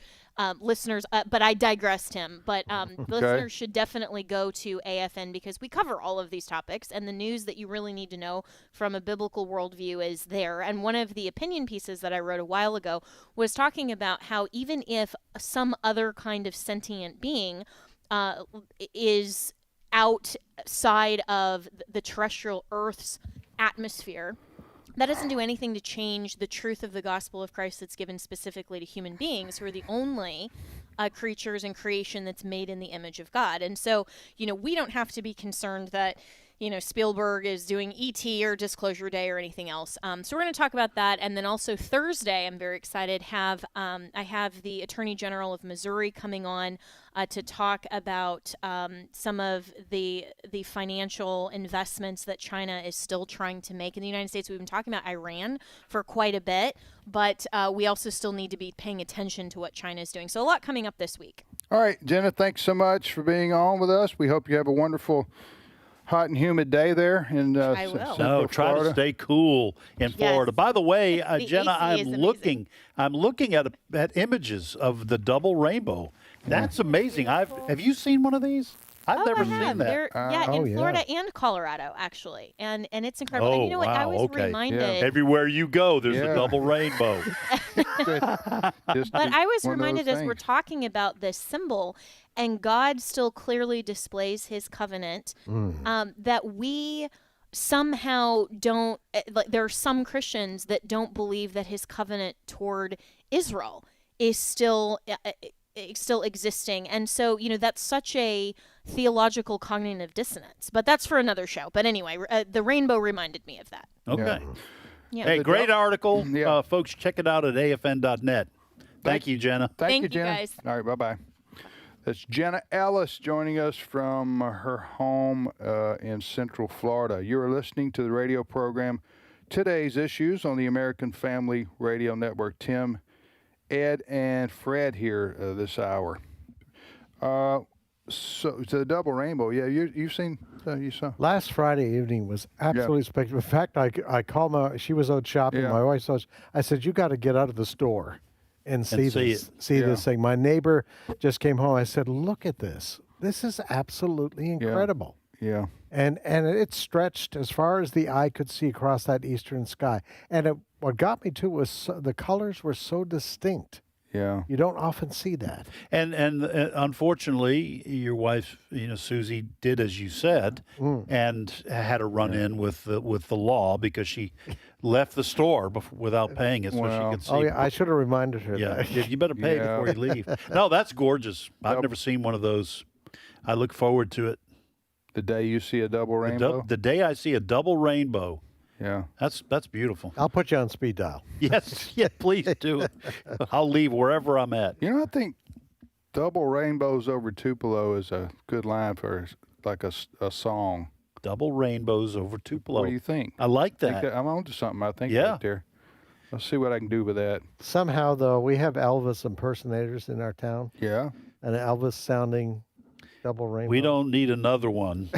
listeners, but I digressed him. But listeners should definitely go to AFN because we cover all of these topics, and the news that you really need to know from a biblical worldview is there. And one of the opinion pieces that I wrote a while ago was talking about how even if some other kind of sentient being is outside of the terrestrial Earth's atmosphere, that doesn't do anything to change the truth of the gospel of Christ that's given specifically to human beings, who are the only creatures in creation that's made in the image of God. And so, we don't have to be concerned that, Spielberg is doing E.T. or Disclosure Day or anything else. So we're going to talk about that. And then also Thursday, I'm very excited, I have the Attorney General of Missouri coming on to talk about some of the financial investments that China is still trying to make in the United States. We've been talking about Iran for quite a bit, but we also still need to be paying attention to what China is doing. So a lot coming up this week. All right, Jenna, thanks so much for being on with us. We hope you have a wonderful hot and humid day there in I will. No, try Florida. to stay cool in Florida. By the way, Jenna, I'm looking at images of the double rainbow. That's amazing. Have you seen one of these? I've never seen that. In Florida and Colorado, actually, and it's incredible. And you know what? I was reminded. Everywhere you go, there's a double rainbow. But I was reminded as we're talking about this symbol, and God still clearly displays His covenant, that we somehow don't. There are some Christians that don't believe that His covenant toward Israel is still existing, and so that's such a theological cognitive dissonance. But that's for another show. But anyway, the rainbow reminded me of that. Okay. Yeah. Hey, great article, folks. Check it out at afn.net. Thank you, Jenna. Thank you, Jenna. Guys. All right, bye-bye. That's Jenna Ellis joining us from her home in Central Florida. You're listening to the radio program Today's Issues on the American Family Radio Network. Tim, Ed, and Fred here this hour. So it's a double rainbow. Yeah, you've seen, you saw. Last Friday evening was absolutely spectacular. In fact, I called she was out shopping. My wife saw. I said, "You got to get out of the store and see this thing." My neighbor just came home. I said, "Look at this. This is absolutely incredible." Yeah. And it stretched as far as the eye could see across that eastern sky. And what got me too was the colors were so distinct. Yeah. You don't often see that. And unfortunately, your wife, Susie, did as you said, and had a run-in with the law because she left the store without paying it, so she could see. Oh yeah, I should have reminded her. Yeah, you better pay before you leave. No, that's gorgeous. I've never seen one of those. I look forward to it. The day you see a double rainbow. The day I see a double rainbow. Yeah, that's beautiful. I'll put you on speed dial. Yes, please do. I'll leave wherever I'm at. I think double rainbows over Tupelo is a good line for like a song. Double rainbows over Tupelo. What do you think? I like that. I'm on to something. I think right there. I'll see what I can do with that. Somehow, though, we have Elvis impersonators in our town. Yeah, an Elvis sounding double rainbow. We don't need another one.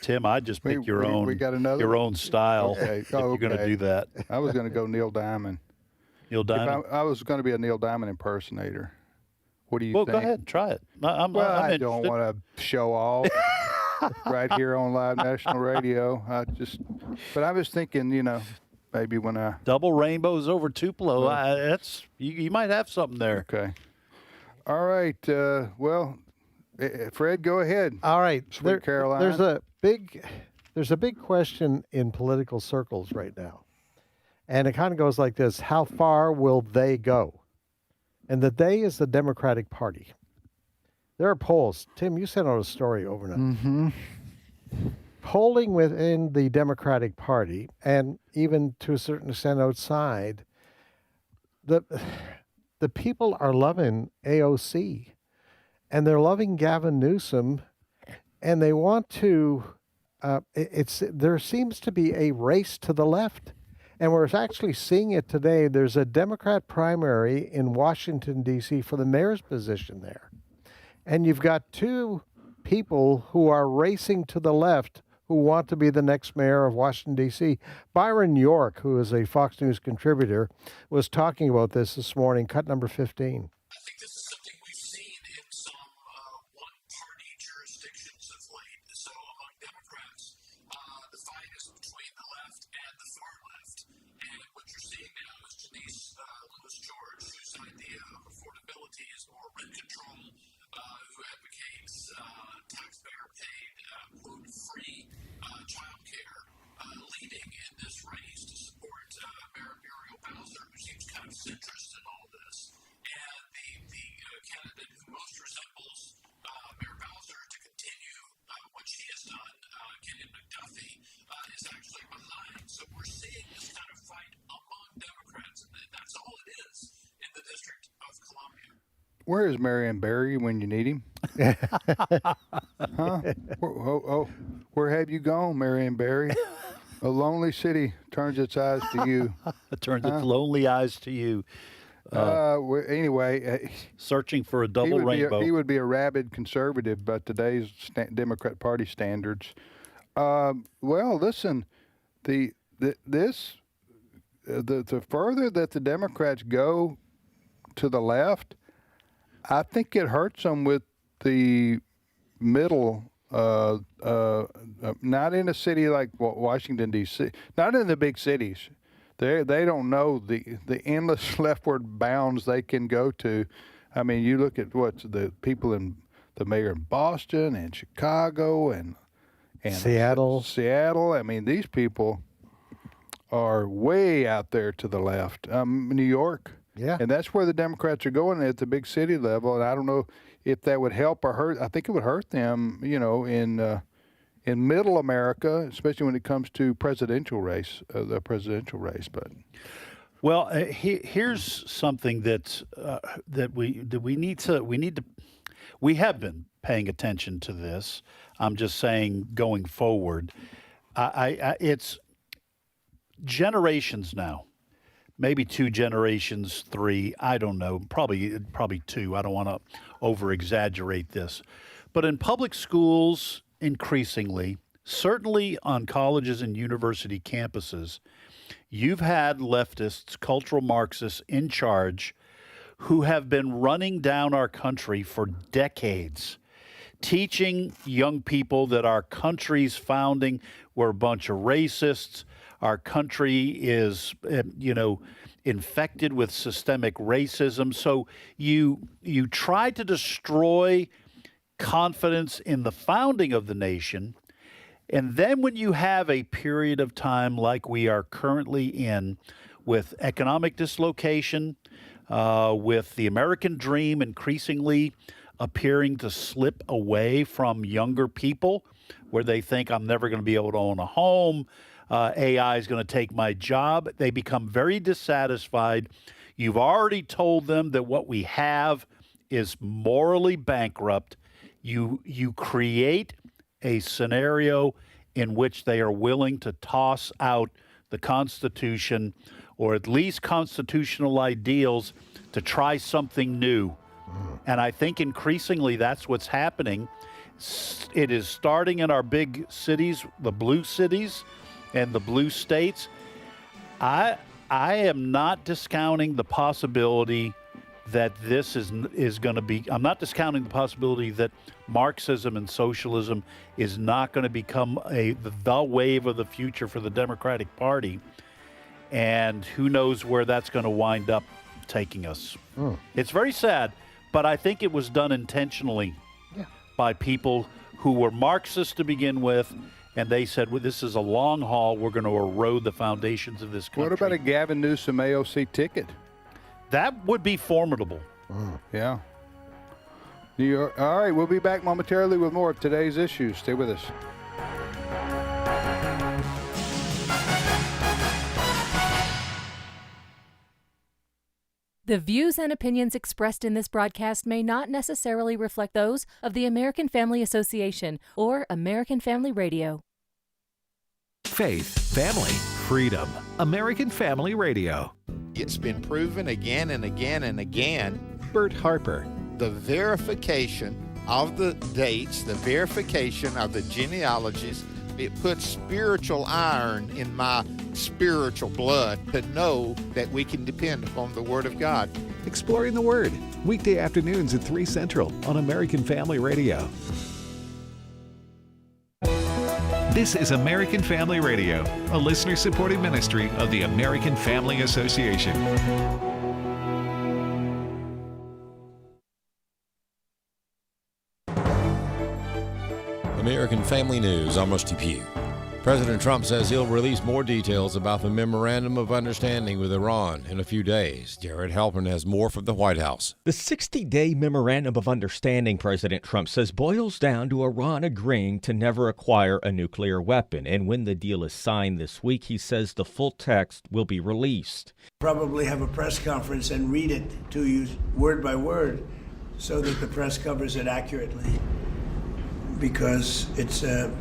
Tim, I just pick your own. We got another your own style. Okay. If you're going to do that. I was going to go Neil Diamond. Neil Diamond. I was going to be a Neil Diamond impersonator. What do you think? think? Well, go ahead, try it. I don't want to show off right here on live national radio. But I was thinking, maybe when I double rainbows over Tupelo, that's you might have something there. Okay. All right. Fred, go ahead. All right. Sweet Caroline. There's a big question in political circles right now. And it kind of goes like this: how far will they go? And the they is the Democratic Party. There are polls. Tim, you sent out a story overnight. Mm-hmm. Polling within the Democratic Party, and even to a certain extent outside, the people are loving AOC, and they're loving Gavin Newsom, and they want to. There seems to be a race to the left, and we're actually seeing it today. There's a Democrat primary in Washington, D.C. for the mayor's position there, and you've got two people who are racing to the left who want to be the next mayor of Washington, D.C. Byron York, who is a Fox News contributor, was talking about this morning, cut number 15. I think this is something we've seen in some one-party jurisdictions of late. So among Democrats, the fight is between the left and the far left. And what you're seeing now is Janice Lewis-George, whose idea of affordability is more rent control, who advocates taxpayer-paid, quote-free child care, leading in this race to support Mayor Muriel Bowser, who seems kind of centrist in all this. And the candidate who most resembles Mayor Bowser to continue what she has done, Kenyon McDuffie, is actually behind. So we're seeing this kind of fight among Democrats, and that's all it is in the District of Columbia. Where is Marion Barry when you need him? Huh? Where have you gone, Marion Barry? A lonely city turns its eyes to you. It turns its lonely eyes to you. Anyway, searching for a double rainbow. He would be a rabid conservative by today's Democrat Party standards. Well, listen, the further that the Democrats go to the left, I think it hurts them with the middle. Not in a city like Washington, D.C., not in the big cities. They don't know the endless leftward bounds they can go to. I mean, you look at the people in the mayor in Boston and Chicago and Seattle. I mean, these people are way out there to the left. New York. Yeah. And that's where the Democrats are going at the big city level. And I don't know if that would help or hurt. I think it would hurt them, in middle America, especially when it comes to the presidential race. But well, here's something that we have been paying attention to this. I'm just saying, going forward, it's generations now. Maybe 2 generations, 3, I don't know, probably 2. I don't want to over-exaggerate this. But in public schools, increasingly, certainly on colleges and university campuses, you've had leftists, cultural Marxists in charge who have been running down our country for decades, teaching young people that our country's founding were a bunch of racists. Our country is, infected with systemic racism. So you try to destroy confidence in the founding of the nation. And then when you have a period of time like we are currently in, with economic dislocation, with the American dream increasingly appearing to slip away from younger people, where they think, I'm never going to be able to own a home, AI is going to take my job. They become very dissatisfied. You've already told them that what we have is morally bankrupt. You create a scenario in which they are willing to toss out the Constitution, or at least constitutional ideals, to try something new. And I think increasingly that's what's happening. It is starting in our big cities, the blue cities and the blue states. I am not discounting the possibility that this is going to be, I'm not discounting the possibility that Marxism and socialism is not going to become the wave of the future for the Democratic Party. And who knows where that's going to wind up taking us. It's very sad, but I think it was done intentionally by people who were Marxists to begin with, and they said, well, this is a long haul. We're going to erode the foundations of this country. What about a Gavin Newsom AOC ticket? That would be formidable. Yeah. New York. All right, we'll be back momentarily with more of today's issues. Stay with us. The views and opinions expressed in this broadcast may not necessarily reflect those of the American Family Association or American Family Radio. Faith, family, freedom. American Family Radio. It's been proven again and again and again. Bert Harper. The verification of the dates, the verification of the genealogies, it puts spiritual iron in my spiritual blood to know that we can depend upon the Word of God. Exploring the Word, weekday afternoons at 3 Central on American Family Radio. This is American Family Radio, a listener-supported ministry of the American Family Association. American Family News, I'm Rusty Pugh. President Trump says he'll release more details about the Memorandum of Understanding with Iran in a few days. Jared Halpern has more from the White House. The 60-day Memorandum of Understanding, President Trump says, boils down to Iran agreeing to never acquire a nuclear weapon. And when the deal is signed this week, he says the full text will be released. Probably have a press conference and read it to you word by word so that the press covers it accurately, because it's a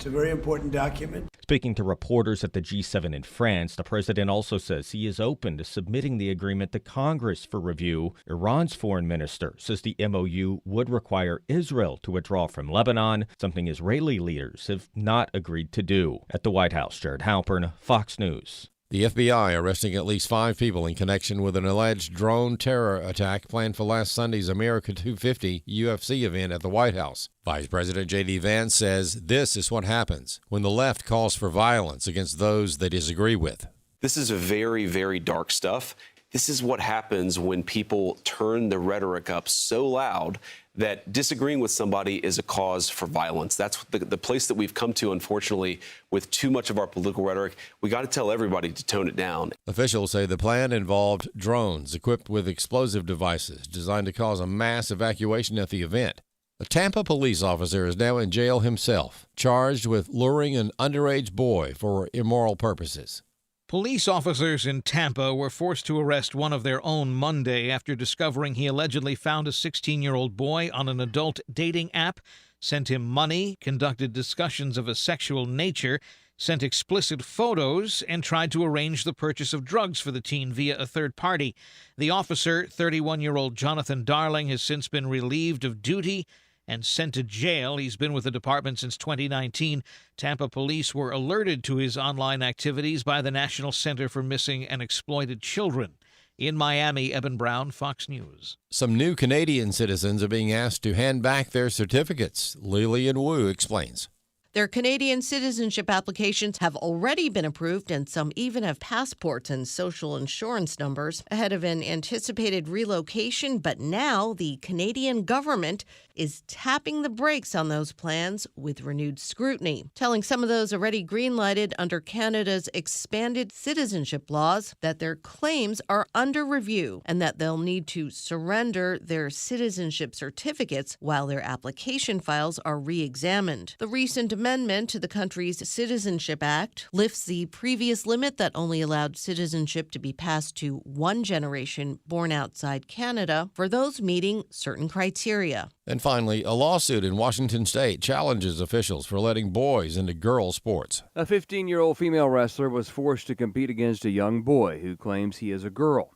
very important document. Speaking to reporters at the G7 in France, the president also says he is open to submitting the agreement to Congress for review. Iran's foreign minister says the MOU would require Israel to withdraw from Lebanon, something Israeli leaders have not agreed to do. At the White House, Jared Halpern, Fox News. The FBI arresting at least 5 people in connection with an alleged drone terror attack planned for last Sunday's America 250 UFC event at the White House. Vice President J.D. Vance says this is what happens when the left calls for violence against those they disagree with. This is very, very dark stuff. This is what happens when people turn the rhetoric up so loud that disagreeing with somebody is a cause for violence. That's the place that we've come to, unfortunately, with too much of our political rhetoric. We got to tell everybody to tone it down. Officials say the plan involved drones equipped with explosive devices designed to cause a mass evacuation at the event. A Tampa police officer is now in jail himself, charged with luring an underage boy for immoral purposes. Police officers in Tampa were forced to arrest one of their own Monday after discovering he allegedly found a 16-year-old boy on an adult dating app, sent him money, conducted discussions of a sexual nature, sent explicit photos, and tried to arrange the purchase of drugs for the teen via a third party. The officer, 31-year-old Jonathan Darling, has since been relieved of duty and sent to jail. He's been with the department since 2019. Tampa police were alerted to his online activities by the National Center for Missing and Exploited Children. In Miami, Eben Brown, Fox News. Some new Canadian citizens are being asked to hand back their certificates. Lillian Wu explains. Their Canadian citizenship applications have already been approved, and some even have passports and social insurance numbers ahead of an anticipated relocation. But now the Canadian government is tapping the brakes on those plans with renewed scrutiny, telling some of those already green-lighted under Canada's expanded citizenship laws that their claims are under review and that they'll need to surrender their citizenship certificates while their application files are re-examined. The recent amendment to the country's Citizenship Act lifts the previous limit that only allowed citizenship to be passed to one generation born outside Canada for those meeting certain criteria. And finally, a lawsuit in Washington state challenges officials for letting boys into girl sports. A 15-year-old female wrestler was forced to compete against a young boy who claims he is a girl.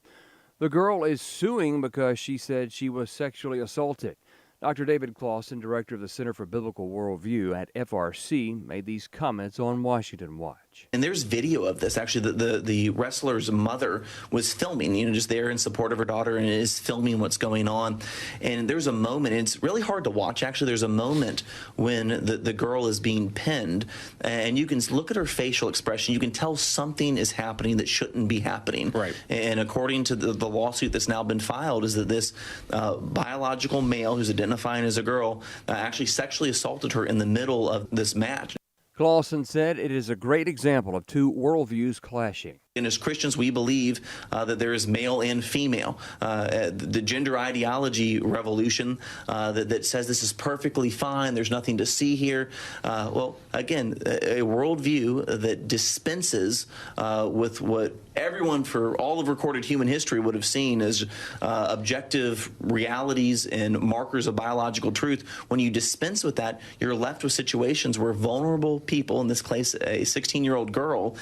The girl is suing because she said she was sexually assaulted. Dr. David Clausen, director of the Center for Biblical Worldview at FRC, made these comments on Washington Watch. watch. And there's video of this. Actually, the wrestler's mother was filming, just there in support of her daughter, and is filming what's going on. And there's a moment, and it's really hard to watch, actually. There's a moment when the girl is being pinned, and you can look at her facial expression. You can tell something is happening that shouldn't be happening. Right. And according to the lawsuit that's now been filed, is that this biological male who's identifying as a girl actually sexually assaulted her in the middle of this match. Clausen said it is a great example of two worldviews clashing. And as Christians, we believe that there is male and female. The gender ideology revolution that says this is perfectly fine, there's nothing to see here. Well, again, a worldview that dispenses with what everyone for all of recorded human history would have seen as objective realities and markers of biological truth. When you dispense with that, you're left with situations where vulnerable people, in this case, a 16-year-old girl,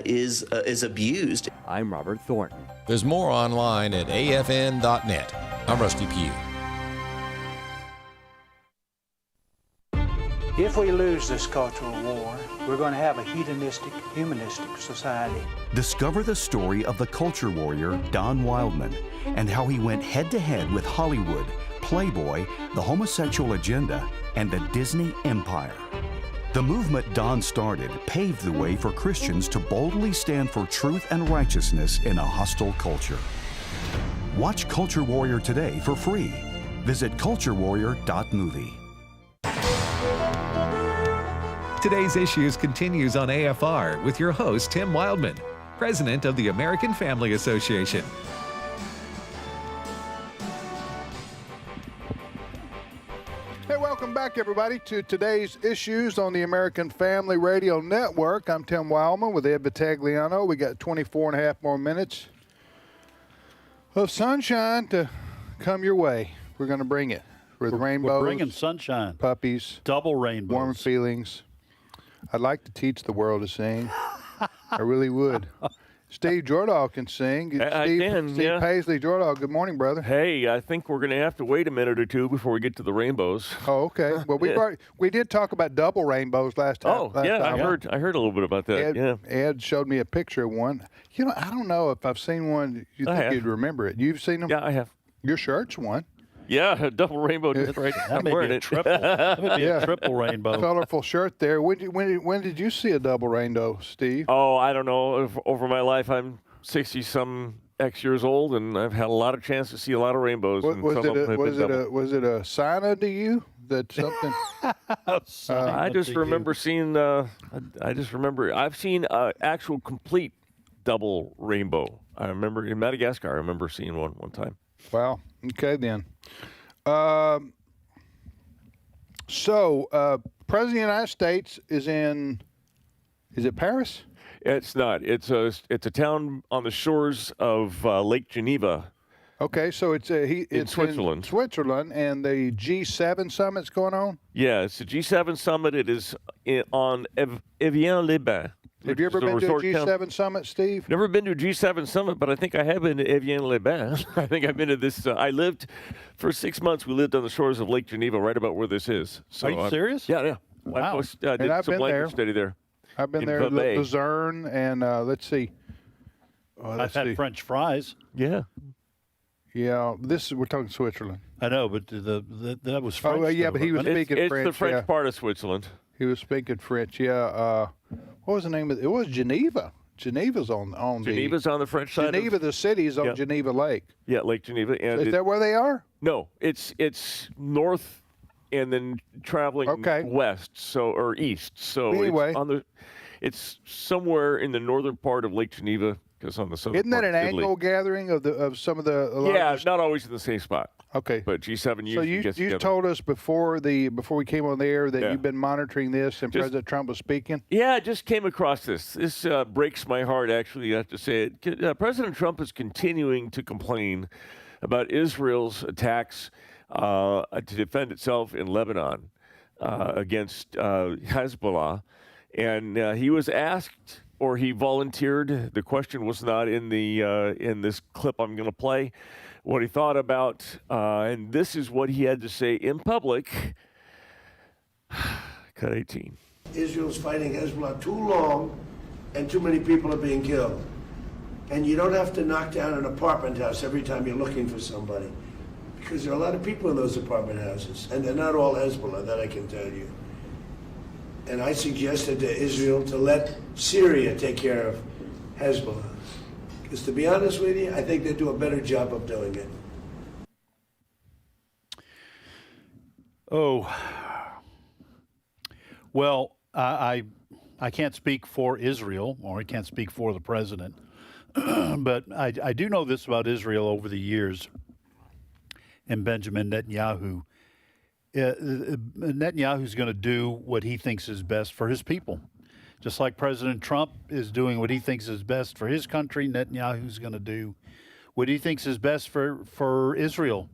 is abused. I'm Robert Thornton. There's more online at afn.net. I'm Rusty Pugh. If we lose this cultural war, we're going to have a hedonistic, humanistic society. Discover the story of the culture warrior Don Wildmon and how he went head-to-head with Hollywood, Playboy, the homosexual agenda, and the Disney empire. The movement Don started paved the way for Christians to boldly stand for truth and righteousness in a hostile culture. Watch Culture Warrior today for free. Visit culturewarrior.movie. Today's Issues continues on AFR with your host, Tim Wildmon, president of the American Family Association. Hey, welcome back, everybody, to today's Issues on the American Family Radio Network. I'm Tim Wildmon with Ed Battagliano. We got 24 and a half more minutes of sunshine to come your way. We're going to bring it with rainbows. We're bringing sunshine. Puppies. Double rainbows. Warm feelings. I'd like to teach the world to sing. I really would. Steve Jordahl can sing. I can, Steve yeah. Paisley Jordahl, good morning, brother. Hey, I think we're going to have to wait a minute or two before we get to the rainbows. Oh, okay. Well, we did talk about double rainbows last time. Oh, yeah, I heard a little bit about that. Ed showed me a picture of one. I don't know if I've seen one. You think you'd remember it? You've seen them? Yeah, I have. Your shirt's one. Yeah, a double rainbow. That's right. That may be a triple. That may be a triple rainbow. Colorful shirt there. When did you see a double rainbow, Steve? Oh, I don't know. Over my life, I'm 60-some X years old, and I've had a lot of chance to see a lot of rainbows. Was it a sign to you that something? I just remember seeing. I've seen actual complete double rainbow. I remember in Madagascar. I remember seeing one time. Wow. Okay, then. So, President of the United States is it Paris? It's not. It's a town on the shores of Lake Geneva. Okay, so it's in Switzerland. In Switzerland, and the G7 summit's going on? Yeah, it's the G7 summit. It is on Evian-les-Bains. Have you ever been to a G7 summit, Steve? Never been to a G7 summit, but I think I have been to Evian-les-Bains. I think I've been to this. I lived for 6 months. We lived on the shores of Lake Geneva, right about where this is. So are you serious? Yeah. Wow. I did some language study there. I've been there, Luzerne, and let's see. I've had French fries. Yeah. Yeah, we're talking Switzerland. I know, but that was French. Oh, yeah, but he was speaking French. It's the French part of Switzerland. He was speaking French, yeah. What was the name of it? It was Geneva. Geneva's on Geneva's on the French side. Geneva, the city's on Geneva Lake. Yeah, Lake Geneva. And is that where they are? No, it's north and then traveling west, or east. So anyway, it's somewhere in the northern part of Lake Geneva, because on the southern. Isn't that part an annual gathering of some of the? Yeah, not always in the same spot. Okay, but G7 So you told us before we came on the air that you've been monitoring this, and President Trump was speaking. Yeah, I just came across this. This breaks my heart. Actually, I have to say it. President Trump is continuing to complain about Israel's attacks to defend itself in Lebanon against Hezbollah, and he was asked, or he volunteered. The question was not in this clip I'm going to play. What he thought about, and this is what he had to say in public. Cut 18. Israel's fighting Hezbollah too long and too many people are being killed. And you don't have to knock down an apartment house every time you're looking for somebody, because there are a lot of people in those apartment houses, and they're not all Hezbollah, that I can tell you. And I suggested to Israel to let Syria take care of Hezbollah. Because to be honest with you, I think they do a better job of doing it. Oh, well, I can't speak for Israel, or I can't speak for the president, but I do know this about Israel over the years, and Benjamin Netanyahu. Netanyahu's going to do what he thinks is best for his people. Just like President Trump is doing what he thinks is best for his country, Netanyahu's going to do what he thinks is best for Israel.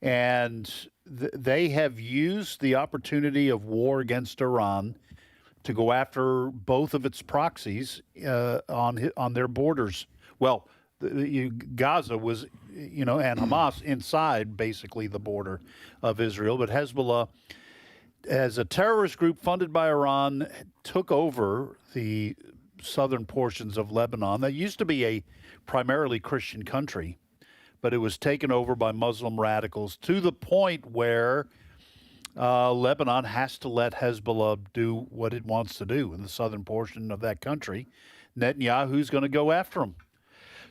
And they have used the opportunity of war against Iran to go after both of its proxies on their borders. Well, Gaza was, and Hamas inside basically the border of Israel, but Hezbollah, as a terrorist group funded by Iran, took over the southern portions of Lebanon. That used to be a primarily Christian country, but it was taken over by Muslim radicals to the point where Lebanon has to let Hezbollah do what it wants to do in the southern portion of that country. Netanyahu's going to go after them.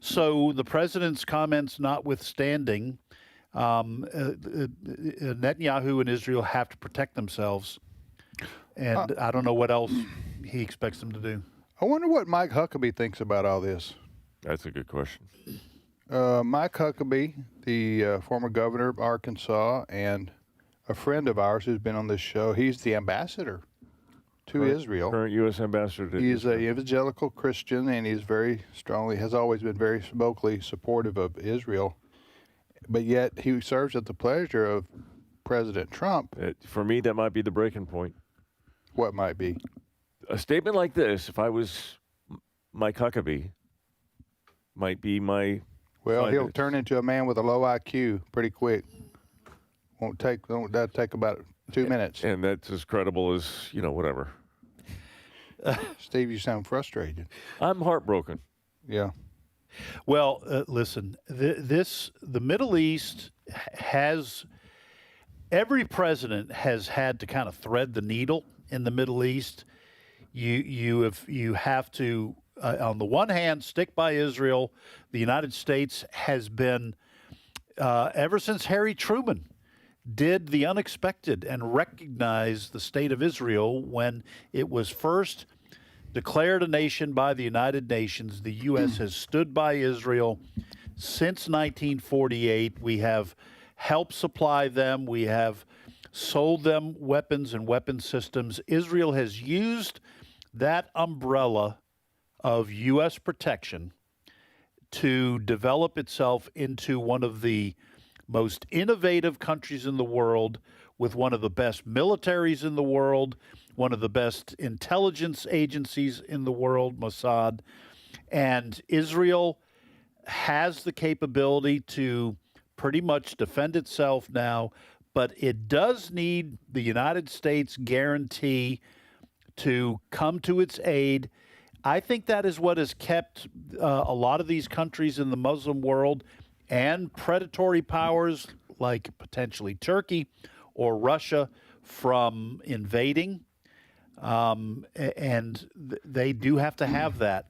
So the president's comments notwithstanding, Netanyahu and Israel have to protect themselves. And I don't know what else he expects them to do. I wonder what Mike Huckabee thinks about all this. That's a good question. Mike Huckabee, the former governor of Arkansas and a friend of ours who's been on this show, he's the ambassador to Israel. Current U.S. ambassador to He's Israel. an evangelical Christian, and he's has always been very vocally supportive of Israel. But yet he serves at the pleasure of President Trump. For me, that might be the breaking point. What might be? A statement like this, if I was Mike Huckabee, might be my... Well, he'll turn into a man with a low IQ pretty quick. That'll take about 2 minutes. And that's as credible as, whatever. Steve, you sound frustrated. I'm heartbroken. Yeah. Well, listen, the Middle East has, every president has had to kind of thread the needle in the Middle East. You have to, on the one hand, stick by Israel. The United States has been, ever since Harry Truman did the unexpected and recognized the state of Israel when it was first declared a nation by the United Nations. The U.S. has stood by Israel since 1948. We have helped supply them. We have sold them weapons and weapon systems. Israel has used that umbrella of U.S. protection to develop itself into one of the most innovative countries in the world, with one of the best militaries in the world, one of the best intelligence agencies in the world, Mossad. And Israel has the capability to pretty much defend itself now, but it does need the United States guarantee to come to its aid. I think that is what has kept a lot of these countries in the Muslim world and predatory powers like potentially Turkey or Russia from invading. And they do have to have that.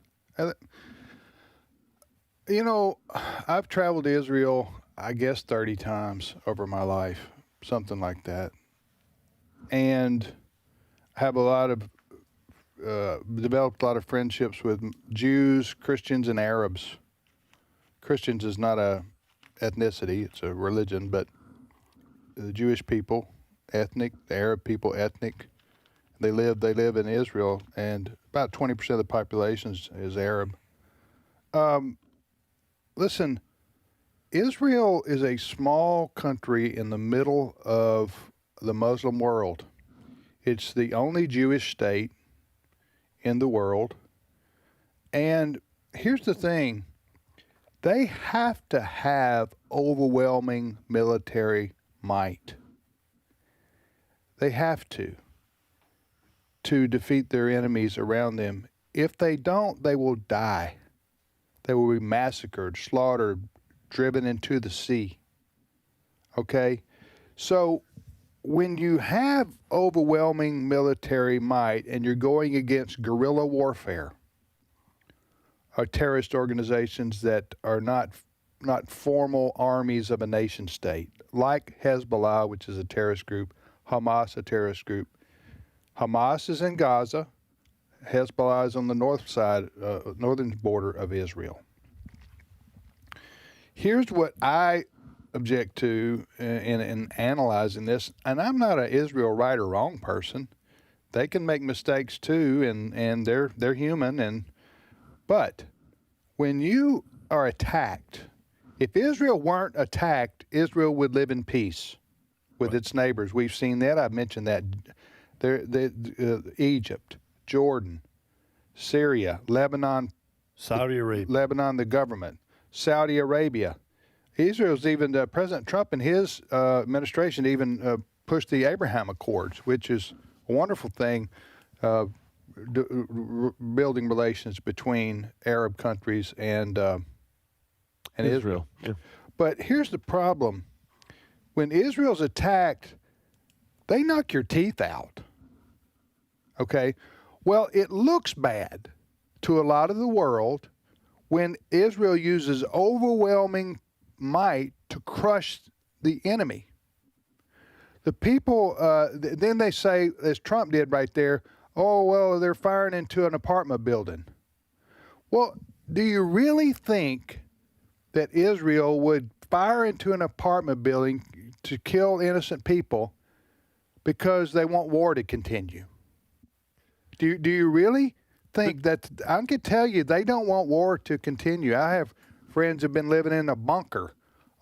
I've traveled to Israel, I guess, 30 times over my life, something like that. And have developed a lot of friendships with Jews, Christians, and Arabs. Christians is not a ethnicity, it's a religion, but the Jewish people, ethnic, the Arab people, ethnic. They live in Israel, and about 20% of the population is Arab. Listen, Israel is a small country in the middle of the Muslim world. It's the only Jewish state in the world. And here's the thing. They have to have overwhelming military might. They have to defeat their enemies around them. if they don't, they will die. They will be massacred, slaughtered, driven into the sea. Okay? So when you have overwhelming military might and you're going against guerrilla warfare, or terrorist organizations that are not formal armies of a nation state, like Hezbollah, which is a terrorist group, Hamas, a terrorist group. Hamas is in Gaza. Hezbollah is on the north side, northern border of Israel. Here's what I object to in analyzing this, and I'm not an Israel right or wrong person. They can make mistakes too, and they're human. But when you are attacked, if Israel weren't attacked, Israel would live in peace with its neighbors. We've seen that. I've mentioned that. Egypt, Jordan, Syria, Lebanon, Saudi Arabia, Lebanon, the government, Saudi Arabia. Israel's even President Trump and his administration even pushed the Abraham Accords, which is a wonderful thing, building relations between Arab countries and Israel. Yeah. But here's the problem: when Israel's attacked, they knock your teeth out. Okay? Well, it looks bad to a lot of the world when Israel uses overwhelming might to crush the enemy. The people, then they say, as Trump did right there, oh, well, they're firing into an apartment building. Well, do you really think that Israel would fire into an apartment building to kill innocent people because they want war to continue? Do you really think that? I can tell you they don't want war to continue. I have friends who have been living in a bunker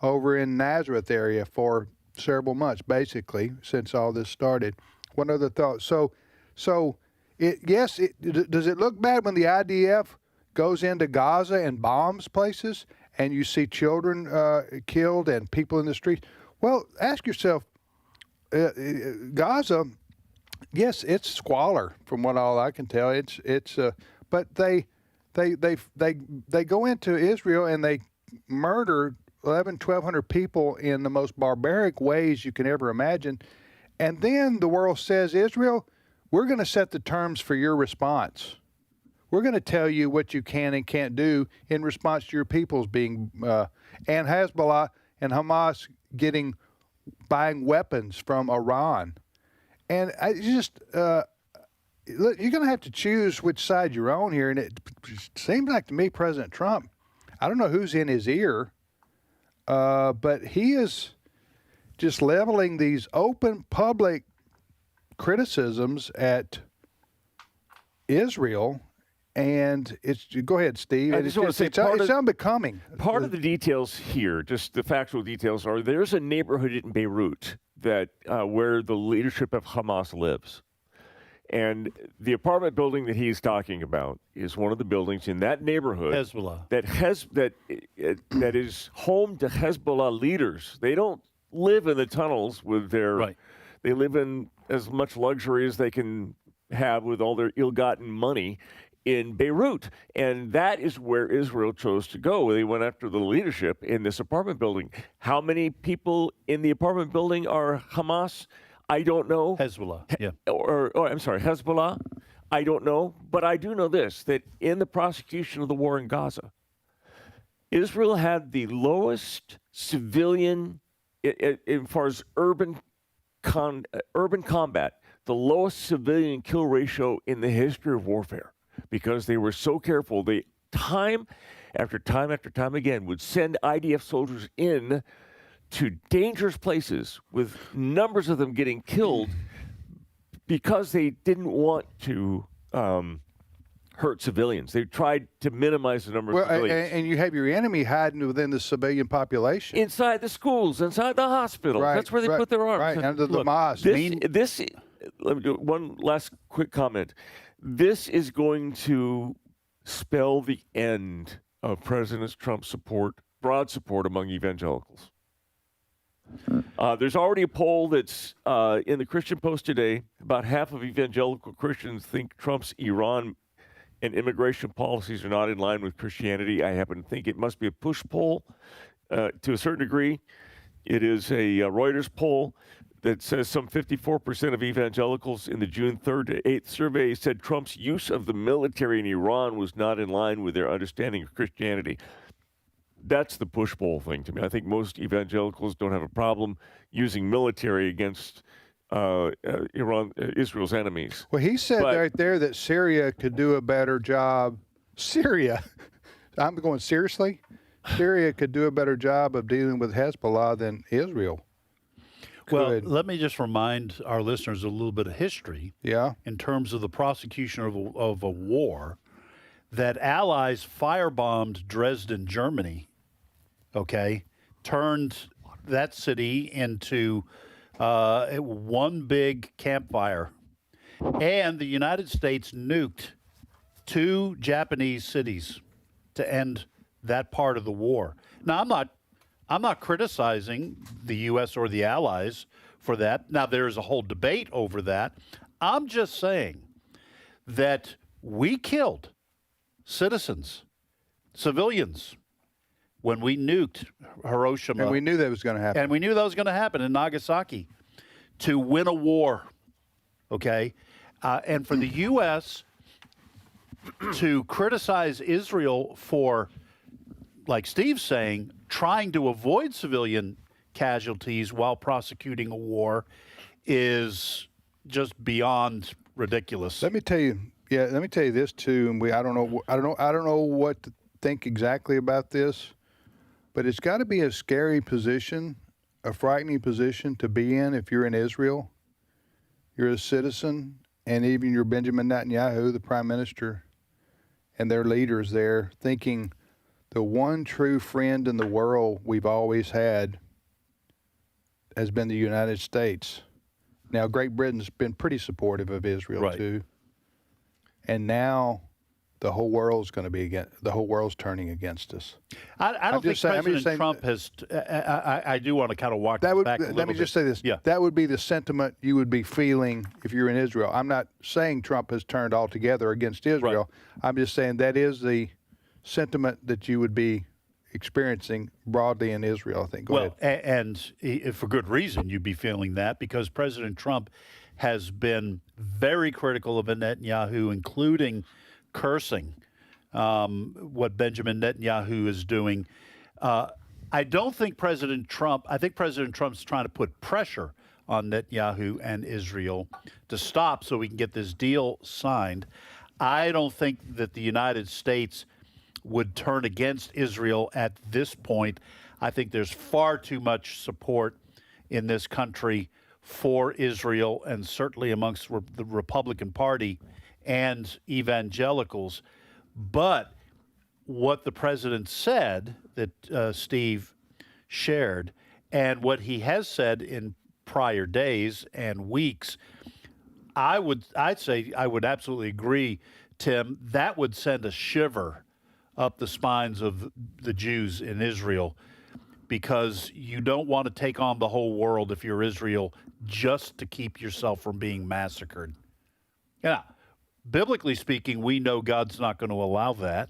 over in Nazareth area for several months, basically, since all this started. One other thought. So does it look bad when the IDF goes into Gaza and bombs places and you see children killed and people in the streets? Well, ask yourself, Gaza, yes, it's squalor from what all I can tell. But they go into Israel and they murder 1,200 people in the most barbaric ways you can ever imagine. And then the world says, Israel, we're going to set the terms for your response. We're going to tell you what you can and can't do in response to your people's being, and Hezbollah and Hamas buying weapons from Iran. And I just, look, you're going to have to choose which side you're on here. And it seems like to me, President Trump, I don't know who's in his ear, but he is just leveling these open public criticisms at Israel. And go ahead, Steve. It's unbecoming. Part of the details here, just the factual details, are there's a neighborhood in Beirut that where the leadership of Hamas lives. And the apartment building that he's talking about is one of the buildings in that neighborhood Hezbollah. that is home to Hezbollah leaders. They don't live in the tunnels with their right. They live in as much luxury as they can have with all their ill-gotten money in Beirut. And that is where Israel chose to go. They went after the leadership in this apartment building. How many people in the apartment building are Hamas? I don't know. Hezbollah, yeah. Hezbollah. I don't know. But I do know this, that in the prosecution of the war in Gaza, Israel had the lowest civilian, as far as urban combat, the lowest civilian kill ratio in the history of warfare, because they were so careful. They, time after time after time again, would send IDF soldiers in to dangerous places with numbers of them getting killed because they didn't want to hurt civilians. They tried to minimize the number of civilians. And you have your enemy hiding within the civilian population. Inside the schools, inside the hospitals. Right, that's where they put their arms. Right, under the mosque. Let me do one last quick comment. This is going to spell the end of President Trump's broad support among evangelicals. There's already a poll that's in the Christian Post today. About half of evangelical Christians think Trump's Iran and immigration policies are not in line with Christianity. I happen to think it must be a push poll to a certain degree. It is a Reuters poll that says some 54% of evangelicals in the June 3rd to 8th survey said Trump's use of the military in Iran was not in line with their understanding of Christianity. That's the push poll thing to me. I think most evangelicals don't have a problem using military against Israel's enemies. Well, he said right there that Syria could do a better job. Syria? I'm going, seriously? Syria could do a better job of dealing with Hezbollah than Israel. Well, let me just remind our listeners a little bit of history. Yeah. In terms of the prosecution of a war, that Allies firebombed Dresden, Germany, turned that city into one big campfire. And the United States nuked 2 Japanese cities to end that part of the war. Now, I'm not criticizing the U.S. or the Allies for that. Now, there's a whole debate over that. I'm just saying that we killed citizens, civilians, when we nuked Hiroshima. And we knew that was going to happen. And we knew that was going to happen in Nagasaki to win a war, and for the U.S. to criticize Israel for, like Steve's saying, trying to avoid civilian casualties while prosecuting a war is just beyond ridiculous. Let me tell you this too, and I don't know what to think exactly about this, but it's got to be a scary position, a frightening position to be in if you're in Israel. You're a citizen, and even you're Benjamin Netanyahu, the prime minister, and their leaders there, thinking the one true friend in the world we've always had has been the United States. Now, Great Britain's been pretty supportive of Israel too, and now the whole world's turning against us. I don't think President Trump has. I do want to kind of walk back a little bit. Let me just say this. Yeah. That would be the sentiment you would be feeling if you're in Israel. I'm not saying Trump has turned altogether against Israel. Right. I'm just saying that is the sentiment that you would be experiencing broadly in Israel, I think. Go ahead. And for good reason you'd be feeling that, because President Trump has been very critical of Netanyahu, including cursing what Benjamin Netanyahu is doing. I think President Trump's trying to put pressure on Netanyahu and Israel to stop so we can get this deal signed. I don't think that the United States would turn against Israel at this point. I think there's far too much support in this country for Israel, and certainly amongst the Republican Party and evangelicals. But what the president said that Steve shared, and what he has said in prior days and weeks, I'd say I would absolutely agree, Tim, that would send a shiver up the spines of the Jews in Israel, because you don't want to take on the whole world if you're Israel just to keep yourself from being massacred. Yeah. Biblically speaking, we know God's not going to allow that.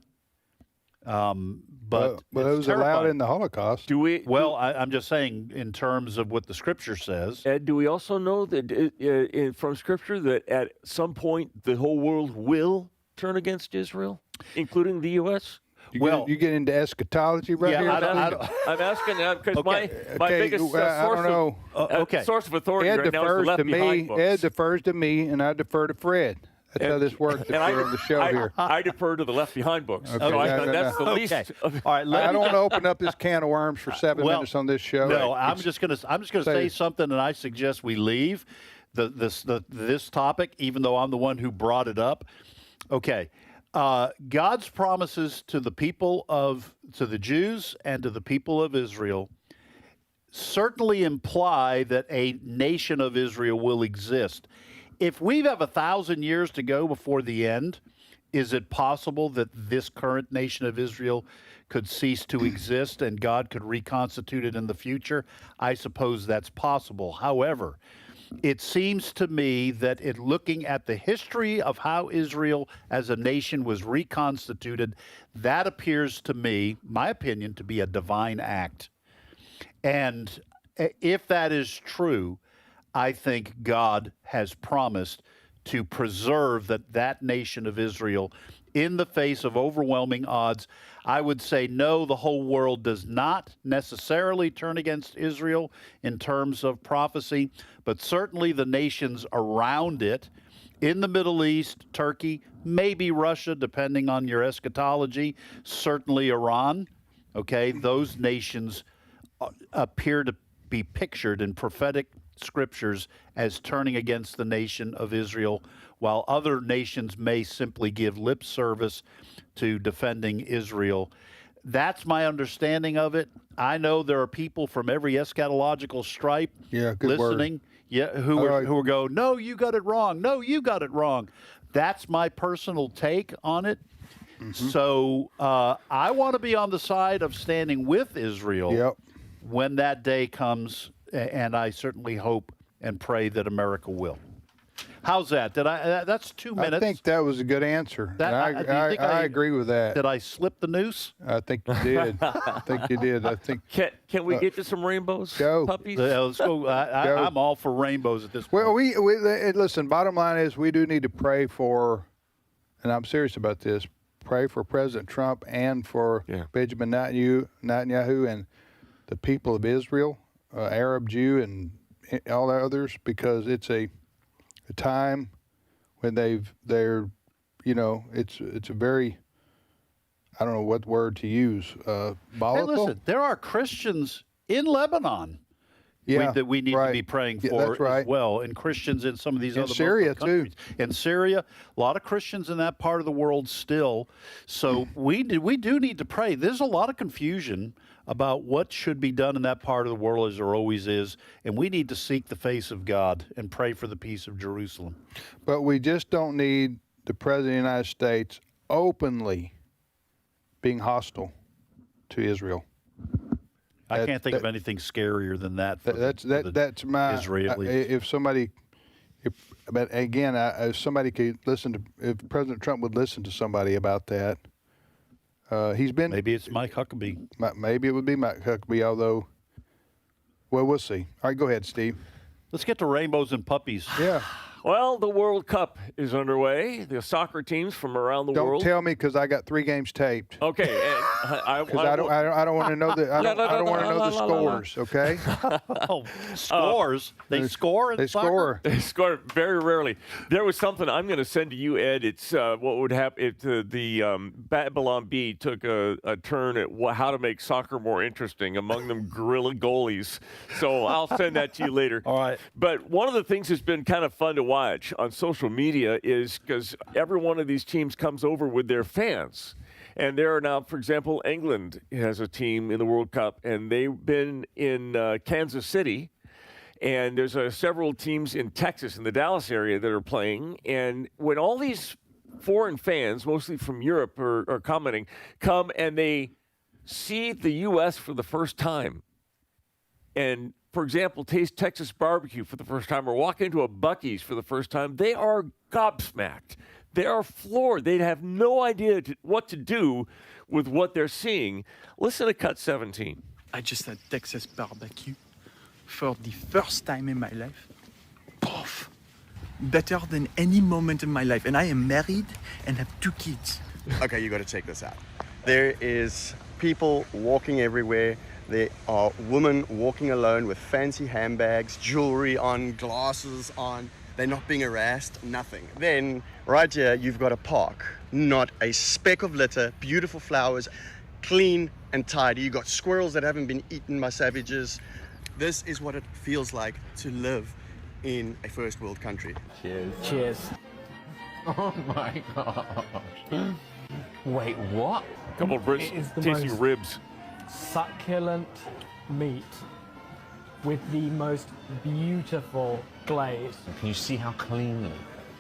But it was allowed in the Holocaust. I'm just saying in terms of what the Scripture says. Ed, do we also know that from Scripture that at some point the whole world will turn against Israel, including the U.S.? You get into eschatology here? I'm asking that because my biggest source of authority Ed right now is the Left Behind books. Ed defers to me, and I defer to Fred. That's how this works on the show here. I defer to the Left Behind books. Okay. So that's the least. All right, I don't want to open up this can of worms for 7 minutes on this show. No, I'm just gonna say something, and I suggest we leave this topic, even though I'm the one who brought it up. Okay. God's promises to the Jews and to the people of Israel certainly imply that a nation of Israel will exist. If we have 1,000 years to go before the end, is it possible that this current nation of Israel could cease to exist and God could reconstitute it in the future? I suppose that's possible. However, it seems to me that in looking at the history of how Israel as a nation was reconstituted, that appears to me, my opinion, to be a divine act. And if that is true, I think God has promised to preserve that nation of Israel in the face of overwhelming odds. I would say no, the whole world does not necessarily turn against Israel in terms of prophecy, but certainly the nations around it, in the Middle East, Turkey, maybe Russia, depending on your eschatology, certainly Iran, okay? Those nations appear to be pictured in prophetic scriptures as turning against the nation of Israel, while other nations may simply give lip service to defending Israel. That's my understanding of it. I know there are people from every eschatological stripe listening, who are going, no, you got it wrong. No, you got it wrong. That's my personal take on it. So I want to be on the side of standing with Israel when that day comes, and I certainly hope and pray that America will. How's that? That's 2 minutes. I think that was a good answer. I agree with that. Did I slip the noose? I think you did. I think you did. I think. Can we get to some rainbows? Go. Puppies? Let's go. I'm all for rainbows at this point. Well, we listen, bottom line is we do need to pray for, and I'm serious about this, pray for President Trump and for Benjamin Netanyahu and the people of Israel, Arab, Jew, and all the others, because it's a time when they're it's a very, I don't know what word to use, volatile. Hey, listen, there are Christians in Lebanon that we need to be praying for as well, and Christians in some of these other Syria countries. In Syria, a lot of Christians in that part of the world still. So we do need to pray. There's a lot of confusion about what should be done in that part of the world, as there always is, and we need to seek the face of God and pray for the peace of Jerusalem. But we just don't need the President of the United States openly being hostile to Israel. I can't think of anything scarier than that. That's my Israelis. If somebody could listen if President Trump would listen to somebody about that. Maybe it's Mike Huckabee. Maybe it would be Mike Huckabee, although, well, we'll see. All right, go ahead, Steve. Let's get to rainbows and puppies. Yeah. Well, the World Cup is underway. The soccer teams from around the world. Don't tell me, because I got 3 games taped. Okay, I don't want to know the I don't want to know the scores. Okay. Scores. They score in soccer? They score very rarely. There was something I'm going to send to you, Ed. It's what would happen if the Babylon Bee took a turn at how to make soccer more interesting. Among them, guerrilla goalies. So I'll send that to you later. All right. But one of the things that's been kind of fun to watch on social media is because every one of these teams comes over with their fans. And there are now, for example, England has a team in the World Cup, and they've been in Kansas City. And there's several teams in Texas, in the Dallas area, that are playing. And when all these foreign fans, mostly from Europe, are commenting, come and they see the U.S. for the first time, and for example, taste Texas barbecue for the first time or walk into a Buc-ee's for the first time, they are gobsmacked. They are floored. They have no idea what to do with what they're seeing. Listen to Cut 17. I just had Texas barbecue for the first time in my life. Poof. Better than any moment in my life. And I am married and have 2 kids. Okay, you got to check this out. There is people walking everywhere. There are women walking alone with fancy handbags, jewelry on, glasses on. They're not being harassed, nothing. Then, right here, you've got a park. Not a speck of litter, beautiful flowers, clean and tidy. You've got squirrels that haven't been eaten by savages. This is what it feels like to live in a first world country. Cheers. Cheers. Oh my gosh. Wait, what? A couple of Brits tasting ribs. Succulent meat with the most beautiful glaze. Can you see how cleanly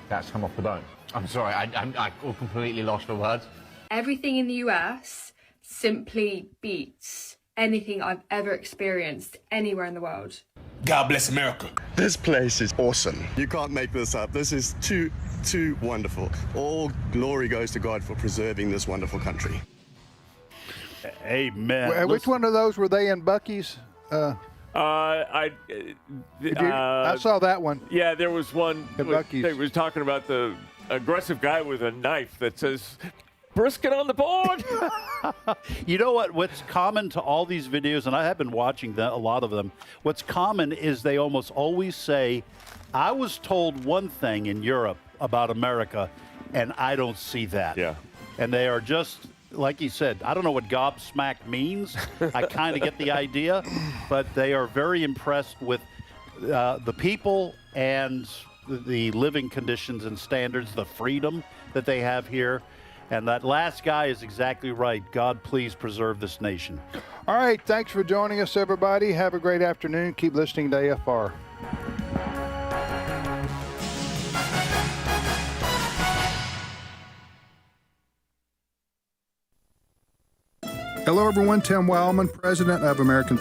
that's come off the bone? I'm sorry, I completely lost for words. Everything in the US simply beats anything I've ever experienced anywhere in the world. God bless America. This place is awesome. You can't make this up. This is too wonderful. All glory goes to God for preserving this wonderful country. Amen. Which one of those were they in, Buc-ee's? I saw that one. Yeah, there was one. Buc-ee's. They was talking about the aggressive guy with a knife that says, "Brisket on the board." You know what? What's common to all these videos, and I have been watching a lot of them, what's common is they almost always say, I was told one thing in Europe about America, and I don't see that. Yeah. And they are just, like he said, I don't know what gobsmacked means. I kind of get the idea, but they are very impressed with the people and the living conditions and standards, the freedom that they have here. And that last guy is exactly right. God, please preserve this nation. All right. Thanks for joining us, everybody. Have a great afternoon. Keep listening to AFR. Hello, everyone. Tim Wildmon, president of American